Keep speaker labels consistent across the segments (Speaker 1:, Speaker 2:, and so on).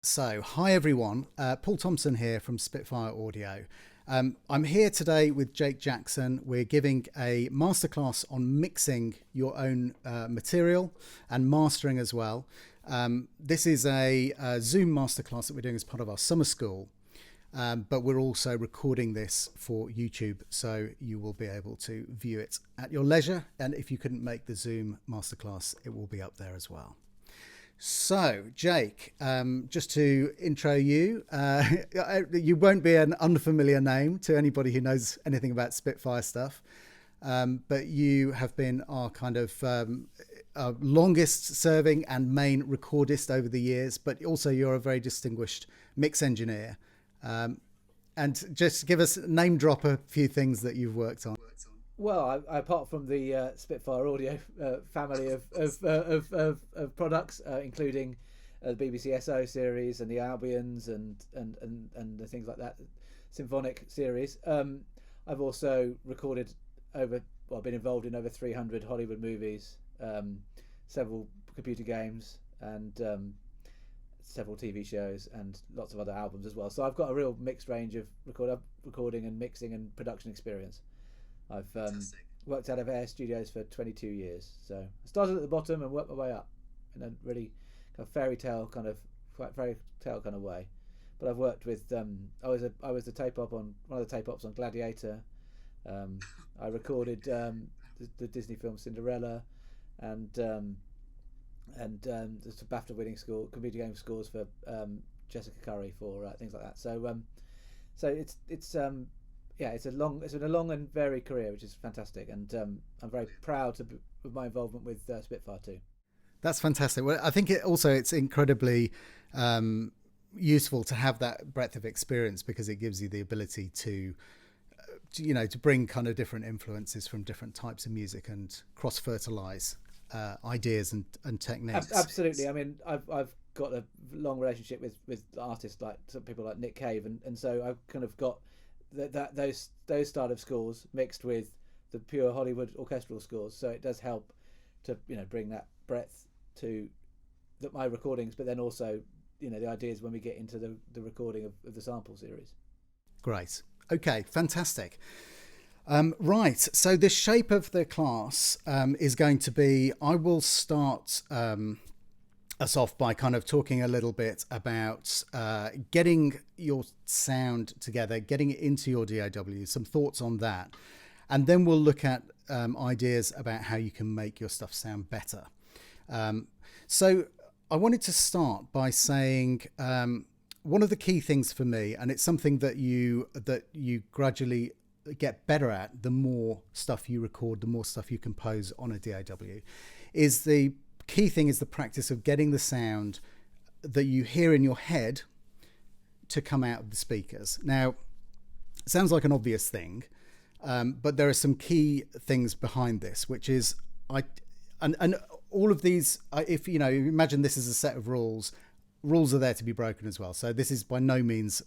Speaker 1: So, hi everyone, Paul Thomson here from Spitfire Audio. I'm here today with Jake Jackson. We're giving a masterclass on mixing your own material and mastering as well. This is a Zoom masterclass that we're doing as part of our summer school, but we're also recording this for YouTube, so you will be able to view it at your leisure. And if you couldn't make the Zoom masterclass, it will be up there as well. So, Jake, just to intro you, you won't be an unfamiliar name to anybody who knows anything about Spitfire stuff, but you have been our kind of longest serving and main recordist over the years, but also you're a very distinguished mix engineer. And just give us, name drop a few things that you've worked on.
Speaker 2: Well, apart from the Spitfire Audio family of products, including the BBC SO series and the Albions and the things like that, symphonic series, I've also recorded been involved in over 300 Hollywood movies, several computer games, and several TV shows, and lots of other albums as well. So I've got a real mixed range of recording and mixing and production experience. I've worked out of Air Studios for 22 years. So I started at the bottom and worked my way up in a really kind of fairy tale kind of way. But I've worked with I was the tape op on one of the tape ops on Gladiator. I recorded the Disney film Cinderella, and the BAFTA winning computer game scores for Jessica Curry for things like that. So it's it's been a long and varied career, which is fantastic, and I'm very proud of my involvement with Spitfire too.
Speaker 1: That's fantastic. Well, I think it's incredibly useful to have that breadth of experience, because it gives you the ability to bring kind of different influences from different types of music and cross-fertilize ideas and techniques.
Speaker 2: Absolutely. I mean, I've got a long relationship with artists like some people like Nick Cave, and so I've kind of got those style of scores mixed with the pure Hollywood orchestral scores, so it does help to bring that breadth to my recordings, but then also the ideas when we get into the recording of the sample series.
Speaker 1: Great. Okay, fantastic. Right, so the shape of the class is going to be, I will start us off by kind of talking a little bit about getting your sound together, getting it into your DAW, some thoughts on that. And then we'll look at ideas about how you can make your stuff sound better. So I wanted to start by saying one of the key things for me, and it's something that you gradually get better at the more stuff you record, the more stuff you compose on a DAW, is the key thing is the practice of getting the sound that you hear in your head to come out of the speakers. Now, it sounds like an obvious thing, but there are some key things behind this, which is and all of these, if imagine this is a set of rules are there to be broken as well. So this is by no means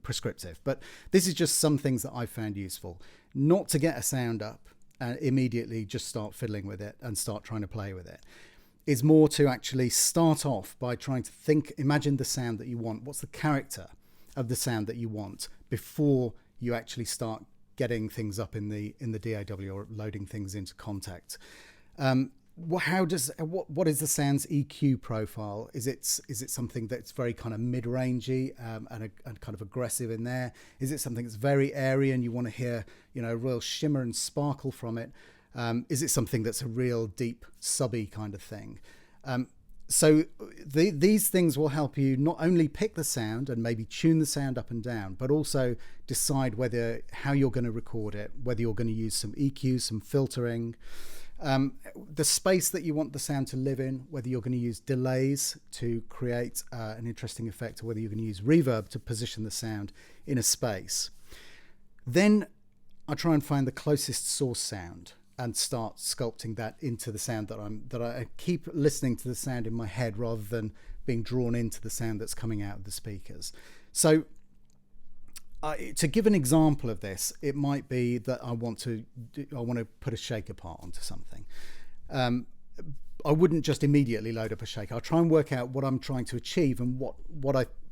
Speaker 1: prescriptive, but this is just some things that I've found useful. Not to get a sound up and immediately just start fiddling with it and start trying to play with it. Is more to actually start off by trying to imagine the sound that you want. What's the character of the sound that you want before you actually start getting things up in the DAW or loading things into Contact. What is the sound's EQ profile? Is it something that's very kind of mid-rangey and kind of aggressive in there? Is it something that's very airy and you want to hear a real shimmer and sparkle from it? Is it something that's a real deep subby kind of thing? So these things will help you not only pick the sound and maybe tune the sound up and down, but also decide how you're going to record it, whether you're going to use some EQ, some filtering, the space that you want the sound to live in, whether you're going to use delays to create an interesting effect, or whether you're going to use reverb to position the sound in a space. Then I try and find the closest source sound and start sculpting that into the sound that I keep listening to the sound in my head rather than being drawn into the sound that's coming out of the speakers. So to give an example of this, it might be that I want to put a shaker part onto something. I wouldn't just immediately load up a shaker. I'll try and work out what I'm trying to achieve and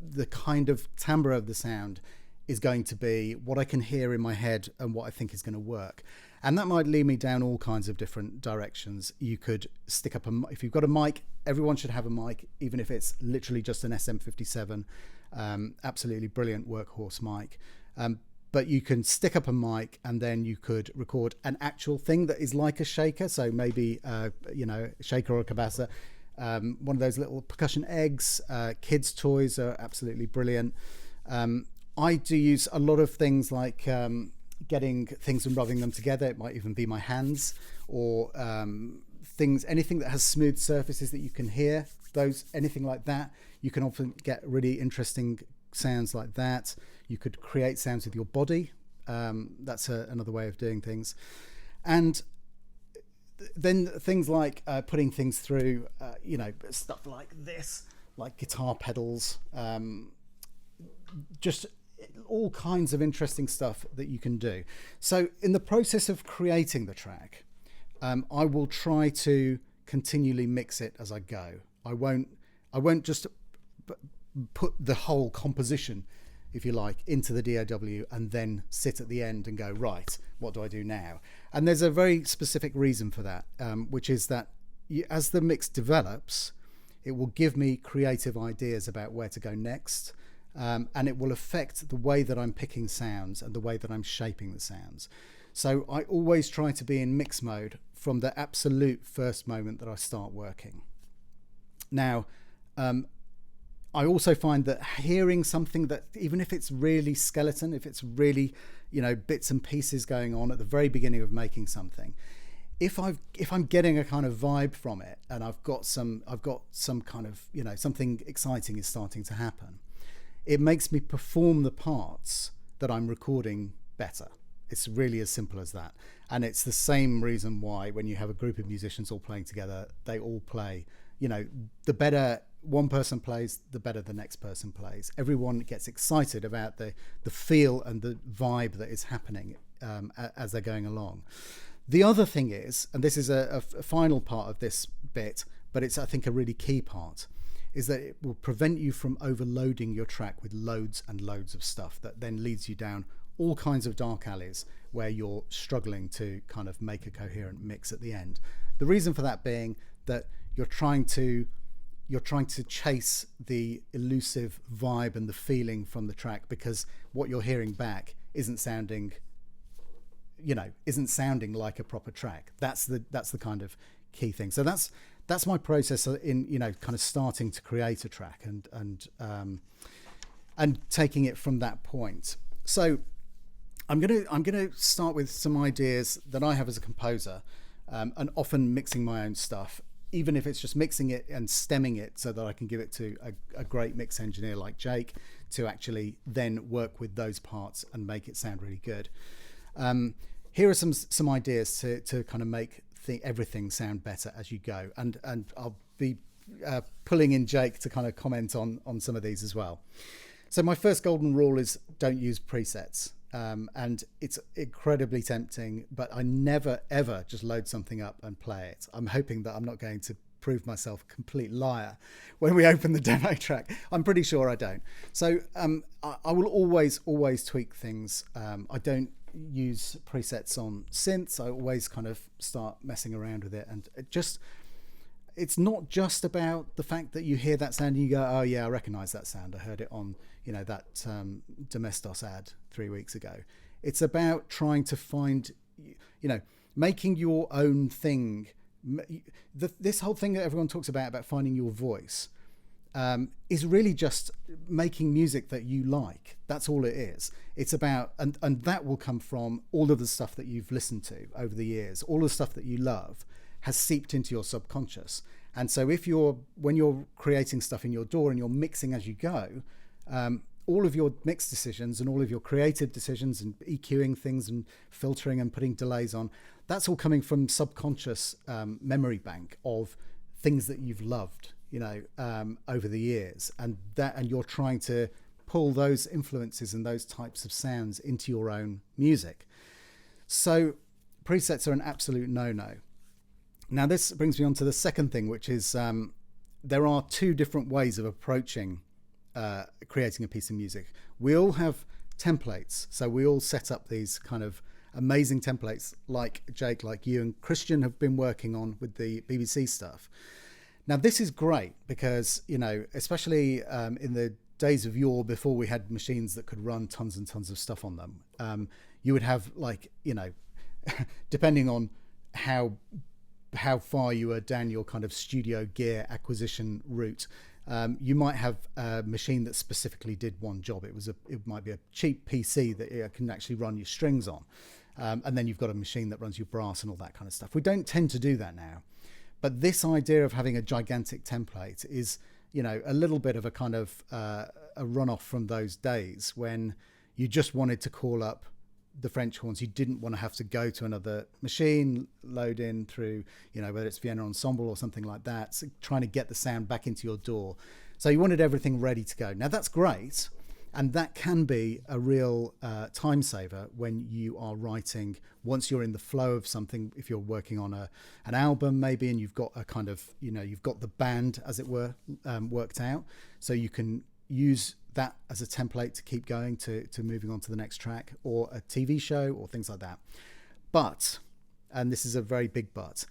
Speaker 1: the kind of timbre of the sound is going to be, what I can hear in my head and what I think is going to work. And that might lead me down all kinds of different directions. You could stick up if you've got a mic, everyone should have a mic, even if it's literally just an SM57, absolutely brilliant workhorse mic. But you can stick up a mic and then you could record an actual thing that is like a shaker. So maybe, a shaker or a cabasa, one of those little percussion eggs. Kids' toys are absolutely brilliant. I do use a lot of things like getting things and rubbing them together. It might even be my hands, or anything that has smooth surfaces that you can hear, anything like that. You can often get really interesting sounds like that. You could create sounds with your body. That's another way of doing things. And then things like putting things through, stuff like this, like guitar pedals, just all kinds of interesting stuff that you can do. So in the process of creating the track, I will try to continually mix it as I go. I won't just put the whole composition, if you like, into the DAW and then sit at the end and go, right, what do I do now? And there's a very specific reason for that, which is that as the mix develops, it will give me creative ideas about where to go next. And it will affect the way that I'm picking sounds and the way that I'm shaping the sounds. So I always try to be in mix mode from the absolute first moment that I start working. Now, I also find that hearing something that, even if it's really skeleton, if it's really, bits and pieces going on at the very beginning of making something, if I'm getting a kind of vibe from it, and I've got some kind of, something exciting is starting to happen, it makes me perform the parts that I'm recording better. It's really as simple as that. And it's the same reason why when you have a group of musicians all playing together, they all play, the better one person plays, the better the next person plays. Everyone gets excited about the feel and the vibe that is happening as they're going along. The other thing is, and this is a final part of this bit, but it's, I think, a really key part, is that it will prevent you from overloading your track with loads and loads of stuff that then leads you down all kinds of dark alleys where you're struggling to kind of make a coherent mix at the end. The reason for that being that you're trying to chase the elusive vibe and the feeling from the track, because what you're hearing back isn't sounding like a proper track. That's the kind of key thing. So that's my process in kind of starting to create a track and taking it from that point. So I'm gonna start with some ideas that I have as a composer, and often mixing my own stuff, even if it's just mixing it and stemming it so that I can give it to a great mix engineer like Jake to actually then work with those parts and make it sound really good. Here are some ideas to kind of make everything sound better as you go, and I'll be pulling in Jake to kind of comment on some of these as well. So my first golden rule is don't use presets, and it's incredibly tempting, but I never ever just load something up and play it. I'm hoping that I'm not going to prove myself a complete liar when we open the demo track. I'm pretty sure I don't. So I will always tweak things. I don't use presets on synths. I always kind of start messing around with it, and it's not just about the fact that you hear that sound and you go, oh yeah, I recognize that sound, I heard it on that Domestos ad 3 weeks ago. It's about trying to find, making your own thing. This whole thing that everyone talks about finding your voice, is really just making music that you like. That's all it is. It's about, and that will come from all of the stuff that you've listened to over the years. All the stuff that you love has seeped into your subconscious. And so when you're creating stuff in your DAW and you're mixing as you go, all of your mix decisions and all of your creative decisions and EQing things and filtering and putting delays on, that's all coming from subconscious memory bank of things that you've loved, over the years, and you're trying to pull those influences and those types of sounds into your own music. So presets are an absolute no-no. Now, this brings me on to the second thing, which is there are two different ways of approaching creating a piece of music. We all have templates, so we all set up these kind of amazing templates, like Jake, like you and Christian have been working on with the BBC stuff. Now, this is great because, you know, especially in the days of yore, before we had machines that could run tons and tons of stuff on them, you would have, like, you know, depending on how far you were down your kind of studio gear acquisition route, you might have a machine that specifically did one job. It might be a cheap PC that it can actually run your strings on, and then you've got a machine that runs your brass and all that kind of stuff. We don't tend to do that now, but this idea of having a gigantic template is, you know, a little bit of a kind of a runoff from those days when you just wanted to call up the French horns. You didn't want to have to go to another machine, load in through, you know, whether it's Vienna Ensemble or something like that, so trying to get the sound back into your door. So you wanted everything ready to go. Now, that's great, and that can be a real time saver when you are writing, once you're in the flow of something. If you're working on an album maybe, and you've got a kind of, you know, you've got the band, as it were, worked out, so you can use that as a template to keep going to moving on to the next track, or a TV show or things like that. But, and this is a very big but,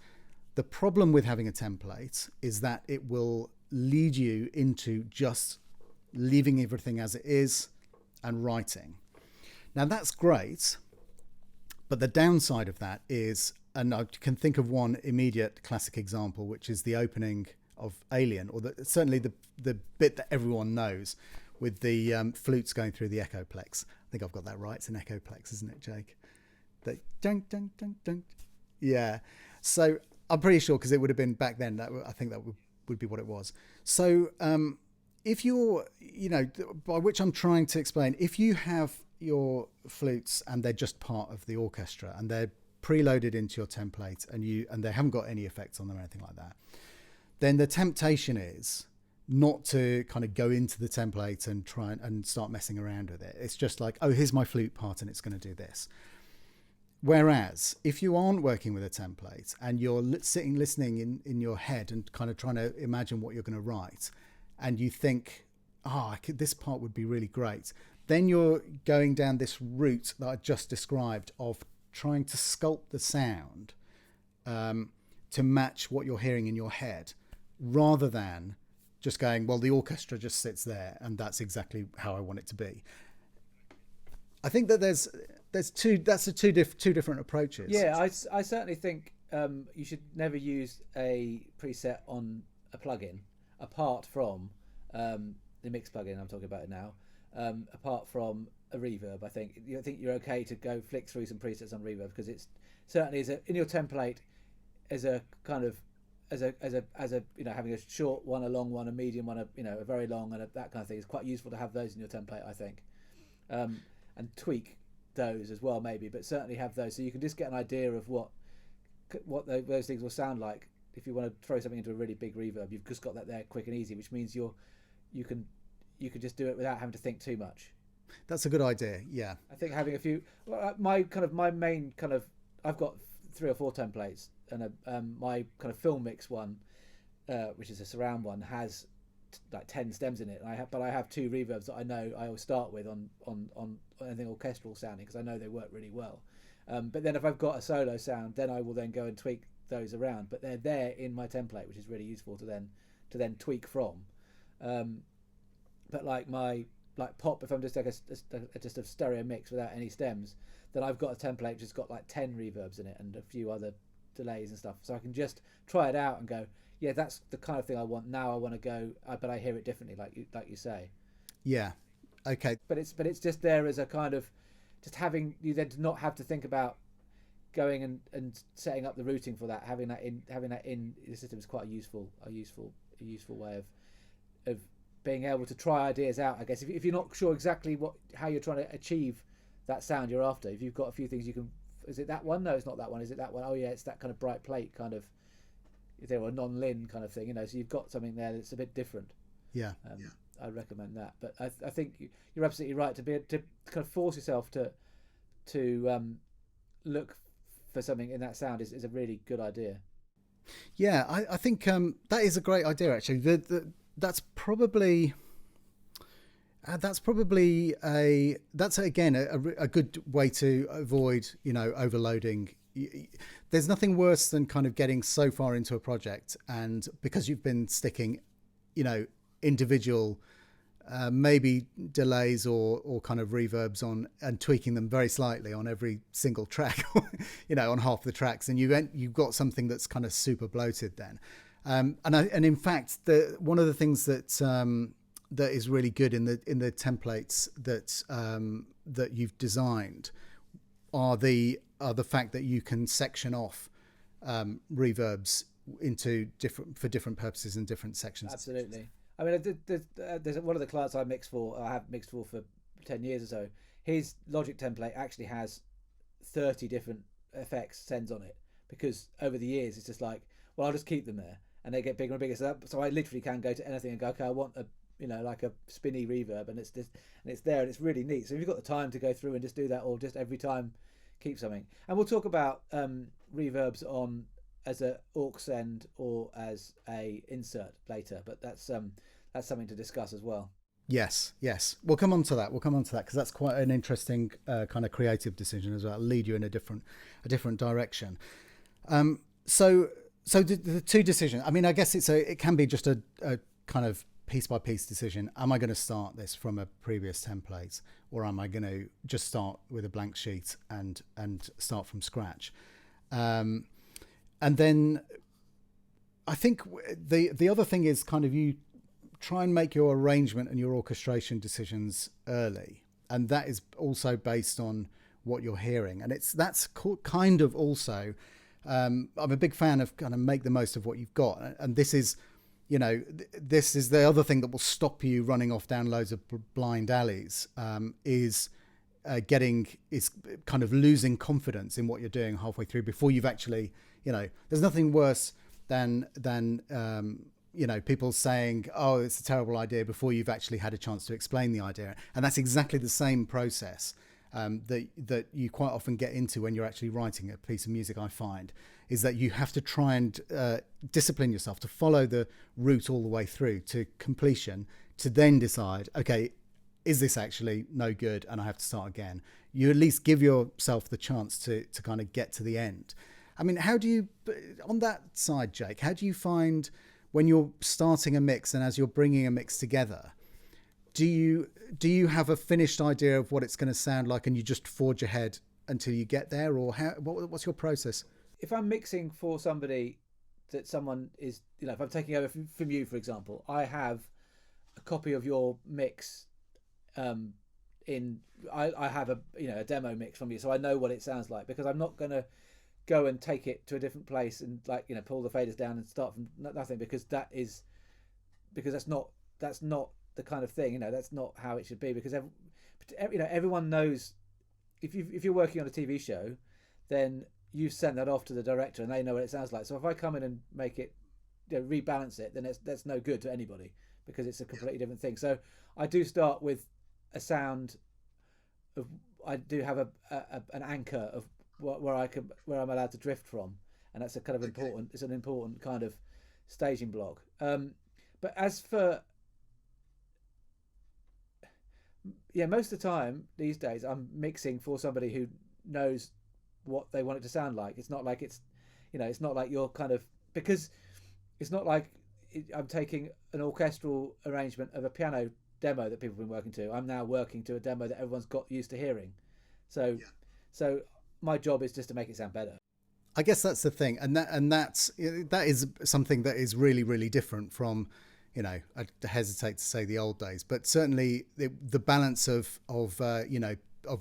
Speaker 1: the problem with having a template is that it will lead you into just leaving everything as it is and writing. Now, that's great, but the downside of that is, and I can think of one immediate classic example, which is the opening of Alien, or certainly the bit that everyone knows, with the flutes going through the echoplex. I think I've got that right. It's an echoplex, isn't it, Jake? The dun dun dun dun. Yeah. So I'm pretty sure, because it would have been back then. I think that would be what it was. So if you're, you know, by which I'm trying to explain, if you have your flutes and they're just part of the orchestra and they're preloaded into your template, and they haven't got any effects on them or anything like that, then the temptation is not to kind of go into the template and try and start messing around with it. It's just like, oh, here's my flute part and it's going to do this. Whereas if you aren't working with a template and you're sitting listening in your head and kind of trying to imagine what you're going to write, and you think, this part would be really great, then you're going down this route that I just described of trying to sculpt the sound to match what you're hearing in your head, rather than just going, well, the orchestra just sits there and that's exactly how I want it to be. I think that there's two different approaches.
Speaker 2: Yeah, I certainly think you should never use a preset on a plugin apart from the mix plugin. I'm talking about it now. Apart from a reverb, I think you're okay to go flick through some presets on reverb, because it's certainly in your template as a kind of as a you know, having a short one, a long one, a medium one, a very long, and that kind of thing. It's quite useful to have those in your template, I think, and tweak those as well maybe, but certainly have those so you can just get an idea of what those things will sound like. If you want to throw something into a really big reverb, you've just got that there quick and easy, which means you can just do it without having to think too much.
Speaker 1: That's a good idea. Yeah, I
Speaker 2: think having a few, my main kind of, I've got 3 or 4 templates, and my kind of film mix one, which is a surround one, has like 10 stems in it. But I have 2 reverbs that I know I always start with on anything orchestral sounding, because I know they work really well. But then if I've got a solo sound, then I will then go and tweak those around. But they're there in my template, which is really useful to then tweak from. But like pop, if I'm just like just a stereo mix without any stems, then I've got a template which has got like 10 reverbs in it and a few other delays and stuff, so I can just try it out and go, yeah, that's the kind of thing I want. Now I want to go, but I hear it differently, like you say.
Speaker 1: Yeah, okay.
Speaker 2: But it's just there as a kind of, just having you then to not have to think about going and setting up the routing for that. Having that in the system is quite a useful way of being able to try ideas out, I guess. If you're not sure exactly how you're trying to achieve that sound you're after, if you've got a few things you can, is it that one? No, it's not that one. Is it that one? Oh yeah, it's that kind of bright plate kind of, or a non-lin kind of thing, so you've got something there that's a bit different.
Speaker 1: Yeah.
Speaker 2: I recommend that. But I think you're absolutely right to kind of force yourself to look for something in that sound is a really good idea.
Speaker 1: Yeah, I think that is a great idea. Actually, that's probably that's again a good way to avoid overloading. There's nothing worse than kind of getting so far into a project, and because you've been sticking individual maybe delays or kind of reverbs on and tweaking them very slightly on every single track, on half the tracks, and you've got something that's kind of super bloated then. And in fact, one of the things that is really good in the templates that you've designed are the fact that you can section off reverbs into different purposes in different sections.
Speaker 2: Absolutely. I mean, there's one of the clients I have mixed for 10 years or so. His Logic template actually has 30 different effects sends on it, because over the years it's just like, well, I'll just keep them there, and they get bigger and bigger. So I literally can go to anything and go, okay, I want a like a spinny reverb, and it's there, and it's really neat. So if you've got the time to go through and just do that, or just every time keep something. And we'll talk about reverbs on as a aux send or as a insert later, but that's something to discuss as well.
Speaker 1: Yes, we'll come on to that because that's quite an interesting kind of creative decision as well. It'll lead you in a different direction. So the two decisions, I mean, I guess it can be just a kind of piece by piece decision. Am I going to start this from a previous template, or am I going to just start with a blank sheet and start from scratch? And then I think the other thing is kind of you try and make your arrangement and your orchestration decisions early, and that is also based on what you're hearing, and that's kind of also I'm a big fan of kind of make the most of what you've got, and this is the other thing that will stop you running off down loads of blind alleys, is kind of losing confidence in what you're doing halfway through before you've actually, there's nothing worse than people saying, oh, it's a terrible idea, before you've actually had a chance to explain the idea. And that's exactly the same process that you quite often get into when you're actually writing a piece of music, I find, is that you have to try and discipline yourself to follow the route all the way through to completion, to then decide, okay, is this actually no good and I have to start again? You at least give yourself the chance to kind of get to the end. I mean, how do you, on that side, Jake, how do you find when you're starting a mix and as you're bringing a mix together, do you have a finished idea of what it's going to sound like and you just forge ahead until you get there, or what's your process?
Speaker 2: If I'm mixing for somebody that someone is, if I'm taking over from you, for example, I have a copy of your mix. I have a demo mix from you, so I know what it sounds like, because I'm not going to go and take it to a different place and pull the faders down and start from nothing, because that's not the kind of thing, that's not how it should be, because everyone knows if you're working on a TV show, then you send that off to the director and they know what it sounds like. So if I come in and make it, rebalance it, then that's no good to anybody, because it's a completely different thing. So I do start with a sound of, I do have an anchor of where I'm allowed to drift from, and that's a kind of important. It's an important kind of staging block. But as for most of the time these days, I'm mixing for somebody who knows what they want it to sound like. It's not like it's not like you're kind of, because it's not like I'm taking an orchestral arrangement of a piano demo that people have been working to. I'm now working to a demo that everyone's got used to hearing. So my job is just to make it sound better.
Speaker 1: I guess that's the thing, and that is something that is really, really different from, I hesitate to say the old days, but certainly the balance of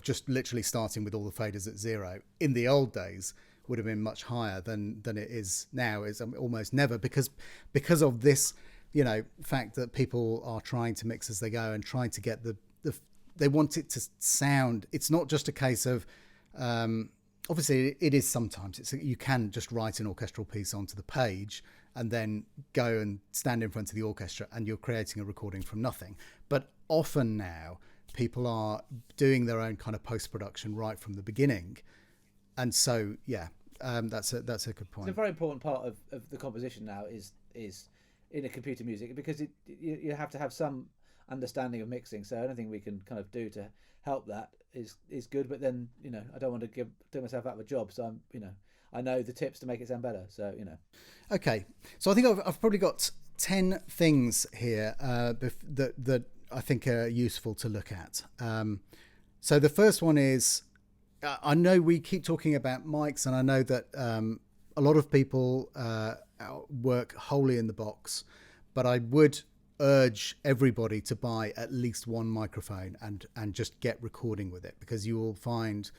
Speaker 1: just literally starting with all the faders at zero in the old days would have been much higher than it is now. Is almost never, because of this fact that people are trying to mix as they go and trying to get they want it to sound. It's not just a case of obviously it is sometimes you can just write an orchestral piece onto the page and then go and stand in front of the orchestra and you're creating a recording from nothing. But often now people are doing their own kind of post-production right from the beginning. And so, That's a good point.
Speaker 2: It's a very important part of the composition now is in a computer music, because you have to have some understanding of mixing. So anything we can kind of do to help that is good. But then, I don't want to do myself out of a job. So I know the tips to make it sound better. So
Speaker 1: Okay, so I think I've probably got 10 things here that I think are useful to look at. So the first one is, I know we keep talking about mics, and I know that a lot of people work wholly in the box, but I would urge everybody to buy at least one microphone and just get recording with it, because you will find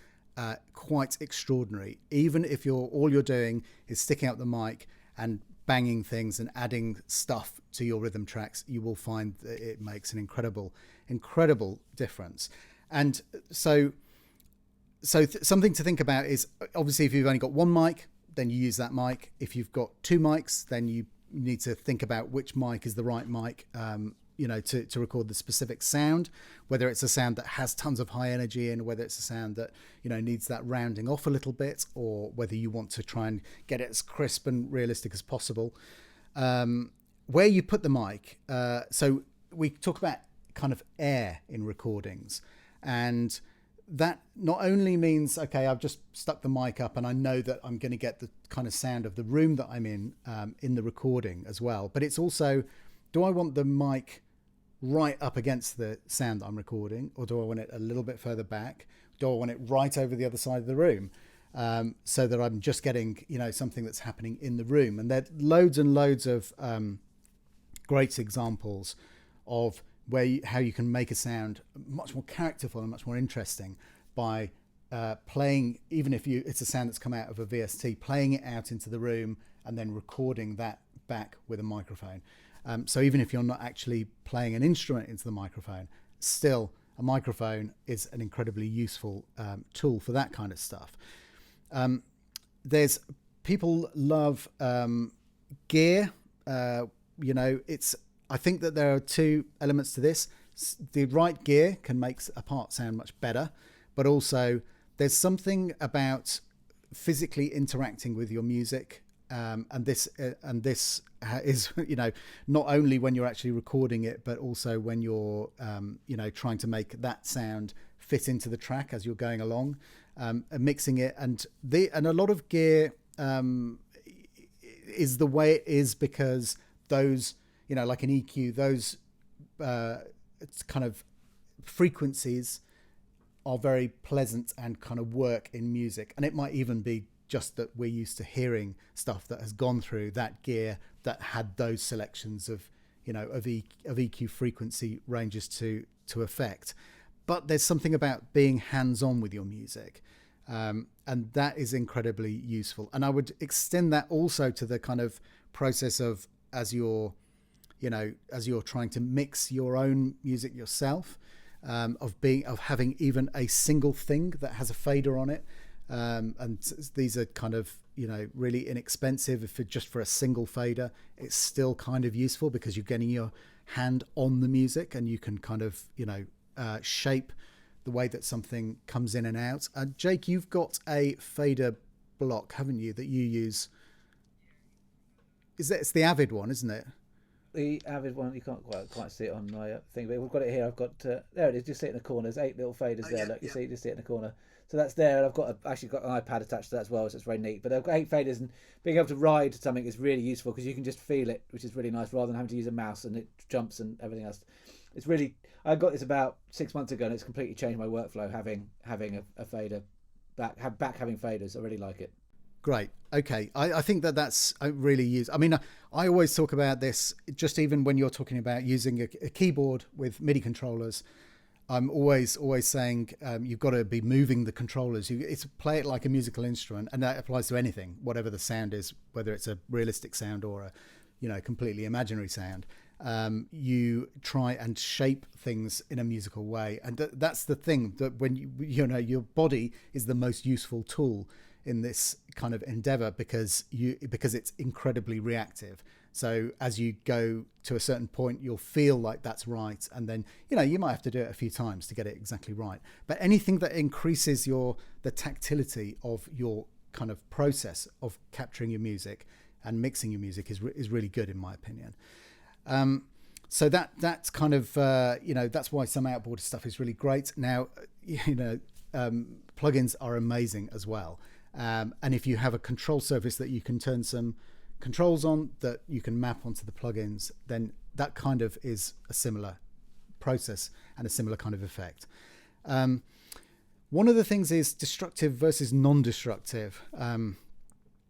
Speaker 1: quite extraordinary. Even if all you're doing is sticking out the mic and banging things and adding stuff to your rhythm tracks, you will find that it makes an incredible difference. And so something to think about is, obviously, if you've only got one mic, then you use that mic. If you've got two mics, then you need to think about which mic is the right mic, to record the specific sound, whether it's a sound that has tons of high energy in, whether it's a sound that, needs that rounding off a little bit, or whether you want to try and get it as crisp and realistic as possible. Where you put the mic. So we talk about kind of air in recordings, and that not only means, okay, I've just stuck the mic up and I know that I'm going to get the kind of sound of the room that I'm in the recording as well. But it's also, do I want the mic right up against the sound that I'm recording, or do I want it a little bit further back? Do I want it right over the other side of the room? So that I'm just getting, something that's happening in the room. And there are loads and loads of great examples of how you can make a sound much more characterful and much more interesting by playing, even if it's a sound that's come out of a VST, playing it out into the room and then recording that back with a microphone. So even if you're not actually playing an instrument into the microphone, still a microphone is an incredibly useful tool for that kind of stuff. There's people love gear. I think that there are two elements to this. The right gear can make a part sound much better, but also there's something about physically interacting with your music. And this is, not only when you're actually recording it, but also when you're, trying to make that sound fit into the track as you're going along, and mixing it. And a lot of gear is the way it is because those, like an EQ, those kind of frequencies are very pleasant and kind of work in music. And it might even be just that we're used to hearing stuff that has gone through that gear that had those selections of EQ frequency ranges to affect. But there's something about being hands-on with your music, and that is incredibly useful. And I would extend that also to the kind of process of as you're trying to mix your own music yourself, of having even a single thing that has a fader on it. And these are kind of, really inexpensive. If it's just for a single fader, it's still kind of useful because you're getting your hand on the music and you can kind of, shape the way that something comes in and out. Jake, you've got a fader block, haven't you, that you use? It's the Avid one, isn't it?
Speaker 2: The Avid one, you can't quite see it on my thing, but we've got it here. I've got there it is, just sit in the corner. There's 8 little faders there. Look, you see, just sit in the corner. So that's there. And I've actually got an iPad attached to that as well, so it's very neat. But I've got 8 faders, and being able to ride something is really useful because you can just feel it, which is really nice, rather than having to use a mouse and it jumps and everything else. It's really, I got this about 6 months ago, and it's completely changed my workflow. Having a fader having faders, I really like it.
Speaker 1: Great. Okay. I think that's really useful. I mean, I always talk about this, just even when you're talking about using a keyboard with MIDI controllers. I'm always saying you've got to be moving the controllers. It's play it like a musical instrument, and that applies to anything, whatever the sound is, whether it's a realistic sound or a completely imaginary sound. You try and shape things in a musical way, and that's the thing, that when your body is the most useful tool in this kind of endeavor because it's incredibly reactive. So as you go to a certain point, you'll feel like that's right, and then you might have to do it a few times to get it exactly right. But anything that increases the tactility of your kind of process of capturing your music and mixing your music is really good, in my opinion. So that's kind of that's why some outboard stuff is really great. Now, plugins are amazing as well, and if you have a control surface that you can turn some controls on that you can map onto the plugins, then that kind of is a similar process and a similar kind of effect. One of the things is destructive versus non-destructive.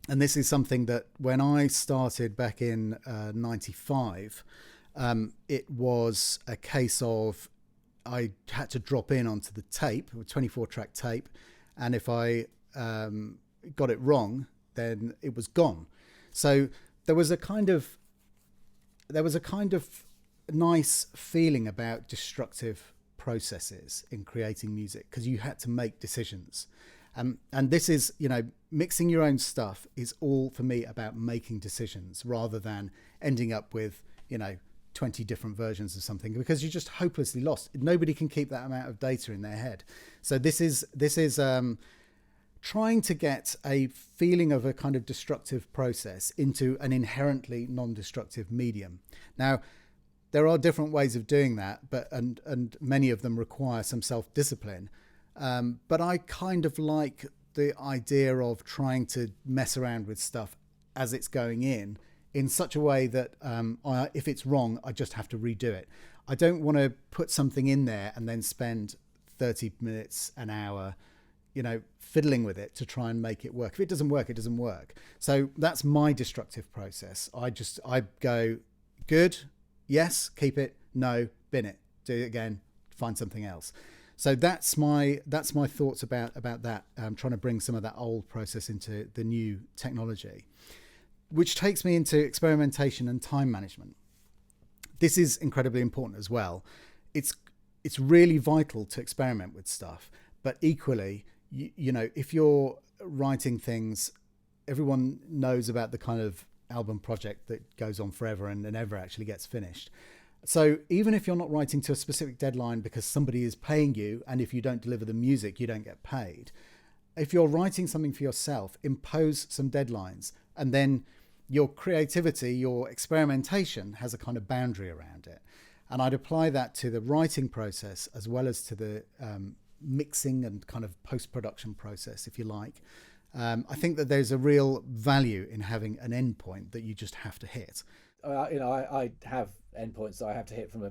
Speaker 1: And this is something that when I started back in 95, it was a case of I had to drop in onto the tape, a 24-track tape, and if I got it wrong, then it was gone. So there was a kind of nice feeling about destructive processes in creating music, because you had to make decisions. And this is, mixing your own stuff is all for me about making decisions rather than ending up with, 20 different versions of something, because you're just hopelessly lost. Nobody can keep that amount of data in their head. So this is trying to get a feeling of a kind of destructive process into an inherently non-destructive medium. Now, there are different ways of doing that, but and many of them require some self-discipline. But I kind of like the idea of trying to mess around with stuff as it's going in such a way that if it's wrong, I just have to redo it. I don't want to put something in there and then spend 30 minutes, an hour, fiddling with it to try and make it work. If it doesn't work, it doesn't work. So that's my destructive process. I go, good, yes, keep it, no, bin it, do it again, find something else. So that's my thoughts about that. Trying to bring some of that old process into the new technology, which takes me into experimentation and time management. This is incredibly important as well. It's really vital to experiment with stuff, but equally, if you're writing things, everyone knows about the kind of album project that goes on forever and never actually gets finished. So even if you're not writing to a specific deadline because somebody is paying you, and if you don't deliver the music, you don't get paid. If you're writing something for yourself, impose some deadlines, and then your creativity, your experimentation has a kind of boundary around it. And I'd apply that to the writing process as well as to the mixing and kind of post-production process, if you like. I think that there's a real value in having an endpoint that you just have to hit.
Speaker 2: I have endpoints that I have to hit from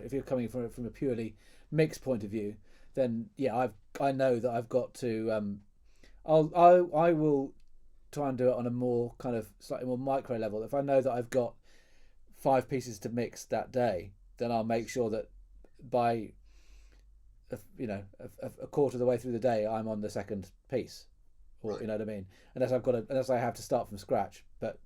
Speaker 2: if you're coming from a purely mix point of view, then yeah, I know that I've got to I will try and do it on a more kind of slightly more micro level. If I know that I've got 5 pieces to mix that day, then I'll make sure that by a quarter of the way through the day I'm on the second piece, or you know what I mean, unless I have to start from scratch. But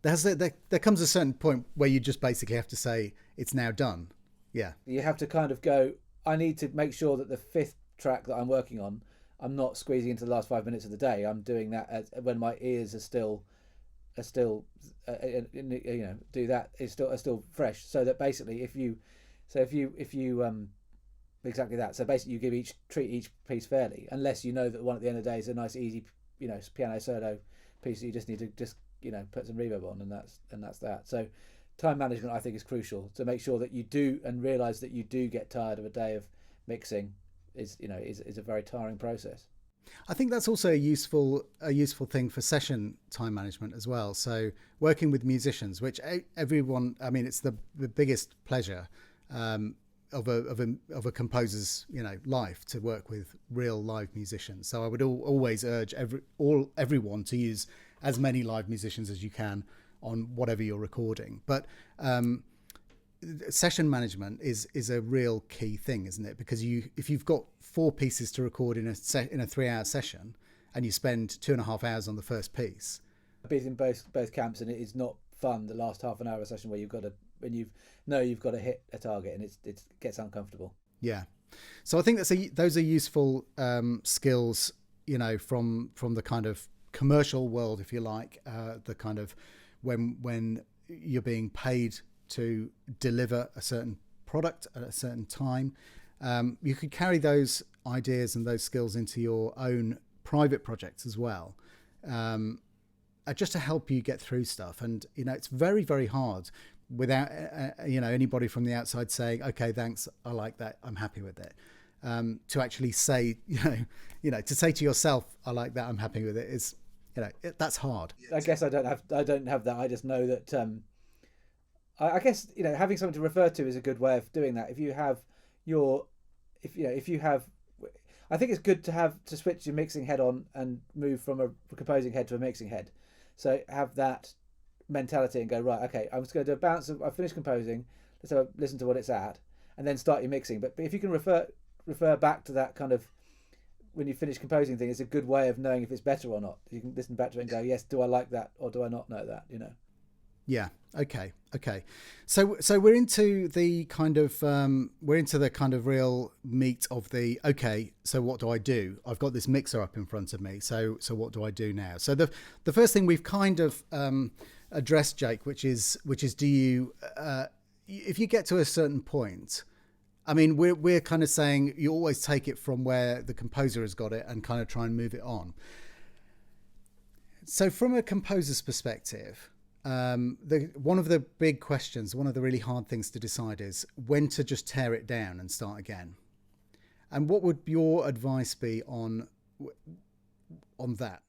Speaker 1: there comes a certain point where you just basically have to say it's now done. Yeah,
Speaker 2: you have to kind of go, I need to make sure that the 5th track that I'm working on, I'm not squeezing into the last 5 minutes of the day. I'm doing that when my ears are still do that is still fresh. So that basically, if you exactly that. So basically, you treat each piece fairly, unless you know that the one at the end of the day is a nice easy piano solo piece that you just need to put some reverb on, and that's that. So time management, I think, is crucial to make sure that you do and realize that you do get tired of a day of mixing. Is a very tiring process.
Speaker 1: I think that's also a useful thing for session time management as well. So working with musicians, which everyone, I mean, it's the biggest pleasure of a composer's life, to work with real live musicians. So I would always urge everyone to use as many live musicians as you can on whatever you're recording. But session management is a real key thing, isn't it? Because if you've got 4 pieces to record in a 3-hour session, and you spend 2.5 hours on the first piece,
Speaker 2: I've been in both camps, and it is not fun the last half an hour of a session where you've got to hit a target, and it gets uncomfortable.
Speaker 1: Yeah, so I think those are useful skills, from the kind of commercial world, if you like, the kind of when you're being paid to deliver a certain product at a certain time. You could carry those ideas and those skills into your own private projects as well, just to help you get through stuff. And it's very, very hard without anybody from the outside saying, okay, thanks, I like that, I'm happy with it. To actually say, to say to yourself, I like that, I'm happy with it, is, that's hard.
Speaker 2: I guess I don't have that. I just know that I guess having something to refer to is a good way of doing that. If you have I think it's good to switch your mixing head on and move from a composing head to a mixing head. So have that mentality and go, right, okay, I'm just going to do a bounce of, I've finished composing, let's have a listen to what it's at, and then start your mixing. But if you can refer back to that kind of, when you finish composing thing, it's a good way of knowing if it's better or not. You can listen back to it and go, yes, do I like that or do I not know that,
Speaker 1: Yeah. Okay. So we're into the kind of real meat of the, okay, so what do I do? I've got this mixer up in front of me. So what do I do now? So the first thing we've kind of addressed, Jake, which is do you if you get to a certain point, I mean, we're kind of saying you always take it from where the composer has got it and kind of try and move it on. So from a composer's perspective, one of the big questions, one of the really hard things to decide is when to just tear it down and start again. And what would your advice be on that?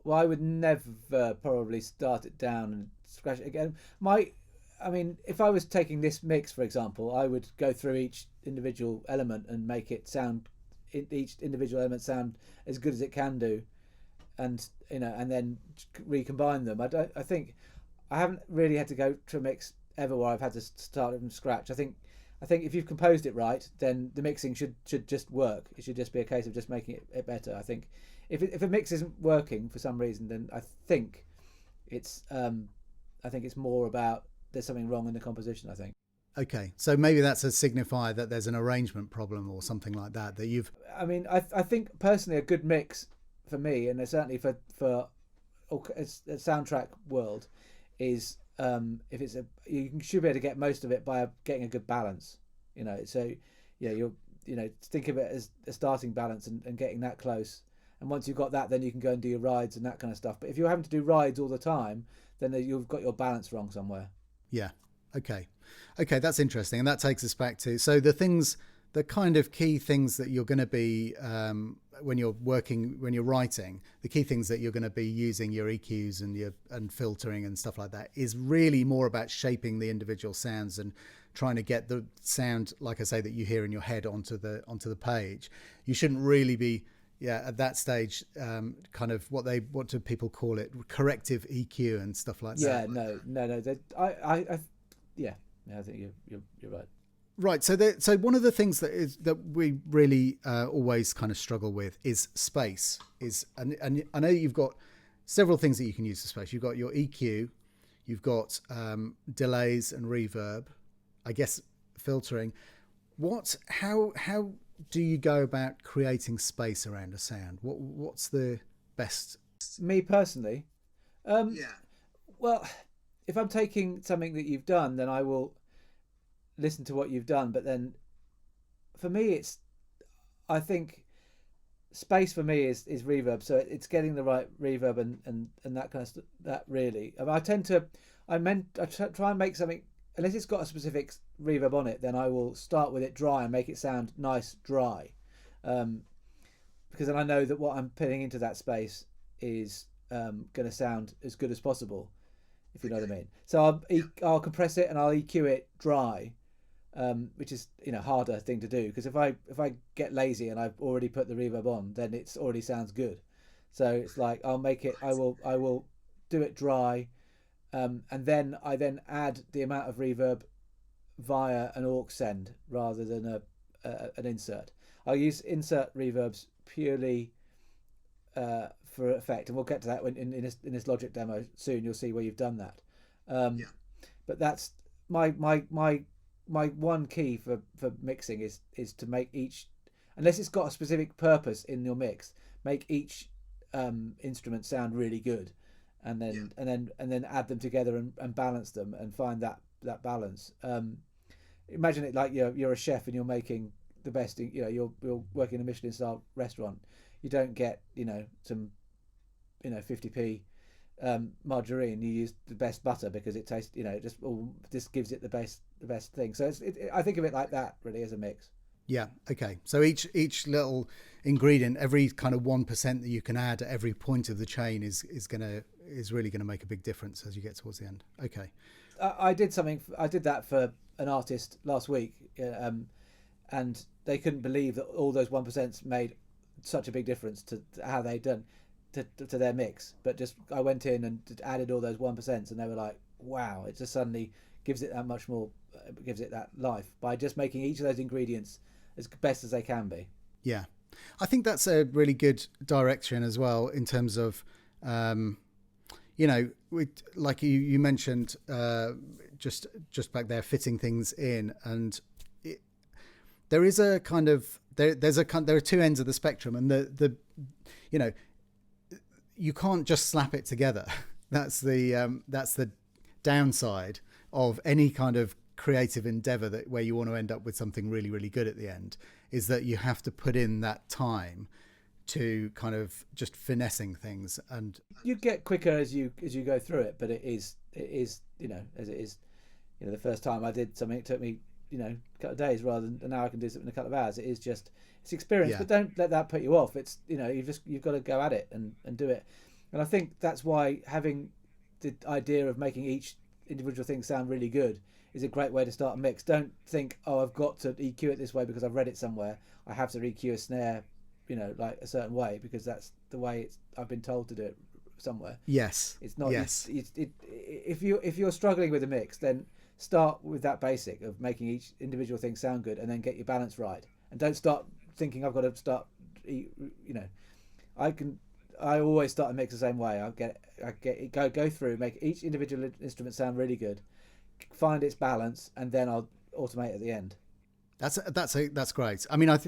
Speaker 2: Well, I would never probably start it down and scratch it again. If I was taking this mix, for example, I would go through each individual element and make it sound, each individual element sound as good as it can do, and and then recombine them. I think I haven't really had to go to a mix ever where I've had to start it from scratch. I think if you've composed it right, then the mixing should just work. It should just be a case of just making it better. I think if a mix isn't working for some reason, then I think it's more about there's something wrong in the composition, I think.
Speaker 1: Okay, so maybe that's a signifier that there's an arrangement problem or something like that you've...
Speaker 2: I think personally a good mix for me, and certainly for a soundtrack world, is if it's you should be able to get most of it by getting a good balance. So you're think of it as a starting balance and getting that close. And once you've got that, then you can go and do your rides and that kind of stuff. But if you're having to do rides all the time, then you've got your balance wrong somewhere.
Speaker 1: Yeah. Okay, that's interesting. And that takes us back to, so the kind of key things that you're going to be, when you're writing, the key things that you're going to be using your EQs and filtering and stuff like that is really more about shaping the individual sounds and trying to get the sound, like I say, that you hear in your head onto the page. You shouldn't really be, at that stage, kind of what do people call it, corrective EQ and stuff like that. I think you're right. Right. So one of the things that we really always kind of struggle with is space. And I know you've got several things that you can use for space. You've got your EQ, you've got delays and reverb, I guess filtering. How do you go about creating space around a sound? What's the best?
Speaker 2: Me personally, well, if I'm taking something that you've done, then I will listen to what you've done. But then for me, I think space for me is reverb. So it's getting the right reverb and that kind of stuff. That really, I try and make something, unless it's got a specific reverb on it, then I will start with it dry and make it sound nice dry, because then I know that what I'm putting into that space is going to sound as good as possible, if you know what I mean. So I'll compress it and I'll EQ it dry, which is harder thing to do, because if I get lazy and I've already put the reverb on, then it already sounds good. So it's like I will do it dry, and then I add the amount of reverb via an aux send rather than an insert. I'll use insert reverbs purely for effect, and we'll get to that when in this Logic demo soon. You'll see where you've done that. But that's my one key for mixing is to make each, unless it's got a specific purpose in your mix, make each instrument sound really good, and then add them together and balance them and find that balance. Imagine it like you're a chef and you're making the best. You're working in a Michelin star restaurant. you don't get some 50p margarine. You use the best butter because it tastes just gives it the best thing. So I think of it like that really as a mix.
Speaker 1: Yeah. Okay. So each little ingredient, every kind of 1% that you can add at every point of the chain is really gonna make a big difference as you get towards the end. Okay.
Speaker 2: I did that for an artist last week, and they couldn't believe that all those 1% made such a big difference to how they'd done to their mix. But just I went in and added all those 1%, and they were like, wow, it just suddenly gives it that much more, gives it that life by just making each of those ingredients as best as they can be.
Speaker 1: Yeah, I think that's a really good direction as well in terms of like you mentioned just back there, fitting things in, and there is a kind of there are two ends of the spectrum, and the you can't just slap it together. That's the downside of any kind of creative endeavor where you want to end up with something really, really good at the end, is that you have to put in that time to kind of just finessing things, and
Speaker 2: you get quicker as you go through it. But it is as it is. The first time I did something, it took me a couple of days rather than now I can do something in a couple of hours. It's experience.
Speaker 1: Yeah.
Speaker 2: But don't let that put you off. It's you've got to go at it and do it. And I think that's why having the idea of making each individual thing sound really good is a great way to start a mix. Don't think, oh, I've got to EQ it this way because I've read it somewhere. I have to EQ a snare, like a certain way because that's the way I've been told to do it somewhere.
Speaker 1: Yes.
Speaker 2: It's not.
Speaker 1: Yes.
Speaker 2: If you're struggling with a mix, then start with that basic of making each individual thing sound good, and then get your balance right. And don't start thinking I've got to start. I always start a mix the same way. Go through, make each individual instrument sound really good, find its balance, and then I'll automate at the end.
Speaker 1: That's great. I mean, I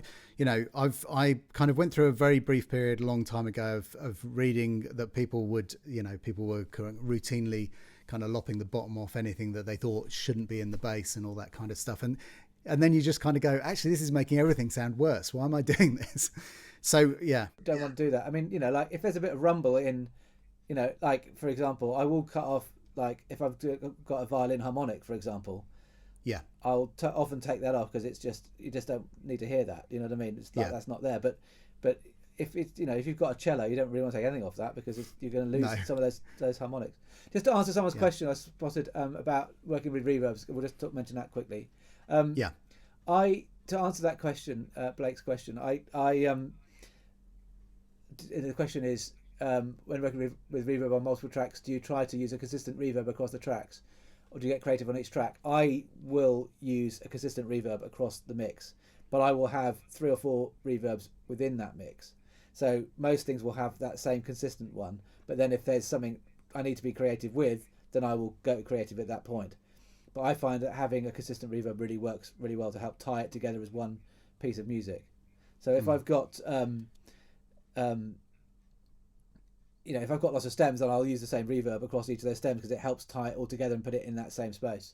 Speaker 1: kind of went through a very brief period a long time ago of reading that people were routinely kind of lopping the bottom off anything that they thought shouldn't be in the bass and all that kind of stuff. And then you just kind of go, actually, this is making everything sound worse. Why am I doing this? So, yeah.
Speaker 2: Don't want to do that. I mean, like if there's a bit of rumble in, like, for example, I will cut off, like if I've got a violin harmonic, for example.
Speaker 1: Yeah.
Speaker 2: I'll often take that off because it's just, you just don't need to hear that. You know what I mean? It's like, that's not there. But if it's, if you've got a cello, you don't really want to take anything off that because you're going to lose some of those harmonics. Just to answer someone's question I spotted about working with reverbs, we'll just mention that quickly. To answer that question, Blake's question, the question is, when working with reverb on multiple tracks, do you try to use a consistent reverb across the tracks, or do you get creative on each track? I will use a consistent reverb across the mix, but I will have 3 or 4 reverbs within that mix. So most things will have that same consistent one, but then if there's something I need to be creative with, then I will go creative at that point. But I find that having a consistent reverb really works really well to help tie it together as one piece of music. So if I've got if I've got lots of stems, then I'll use the same reverb across each of those stems because it helps tie it all together and put it in that same space.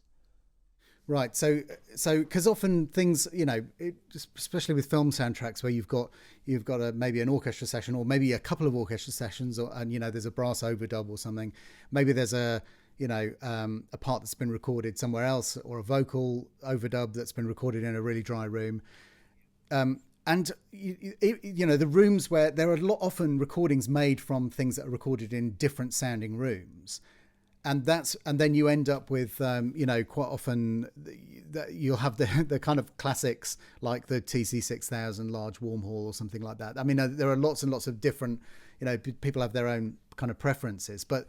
Speaker 1: Right. So because often things, especially with film soundtracks where you've got maybe an orchestra session or maybe a couple of orchestra sessions, and there's a brass overdub or something. Maybe there's a part that's been recorded somewhere else, or a vocal overdub that's been recorded in a really dry room. And the rooms where there are often recordings made from things that are recorded in different sounding rooms, and then you end up with quite often you'll have the kind of classics like the TC6000 large warm hall or something like that. I mean, there are lots and lots of different, people have their own kind of preferences, but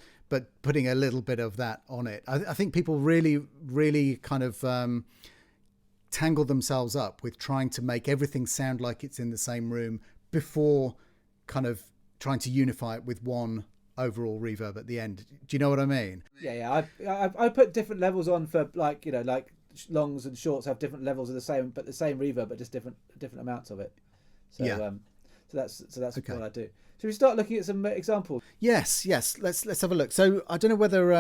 Speaker 1: putting a little bit of that on it, I think people really, really kind of tangle themselves up with trying to make everything sound like it's in the same room before kind of trying to unify it with one overall reverb at the end. Do you know what I mean?
Speaker 2: Yeah. I put different levels on for like longs and shorts have different levels of the same reverb, but just different amounts of it. So so that's okay. What I do. Should we start looking at some examples?
Speaker 1: Yes. Let's have a look. So I don't know whether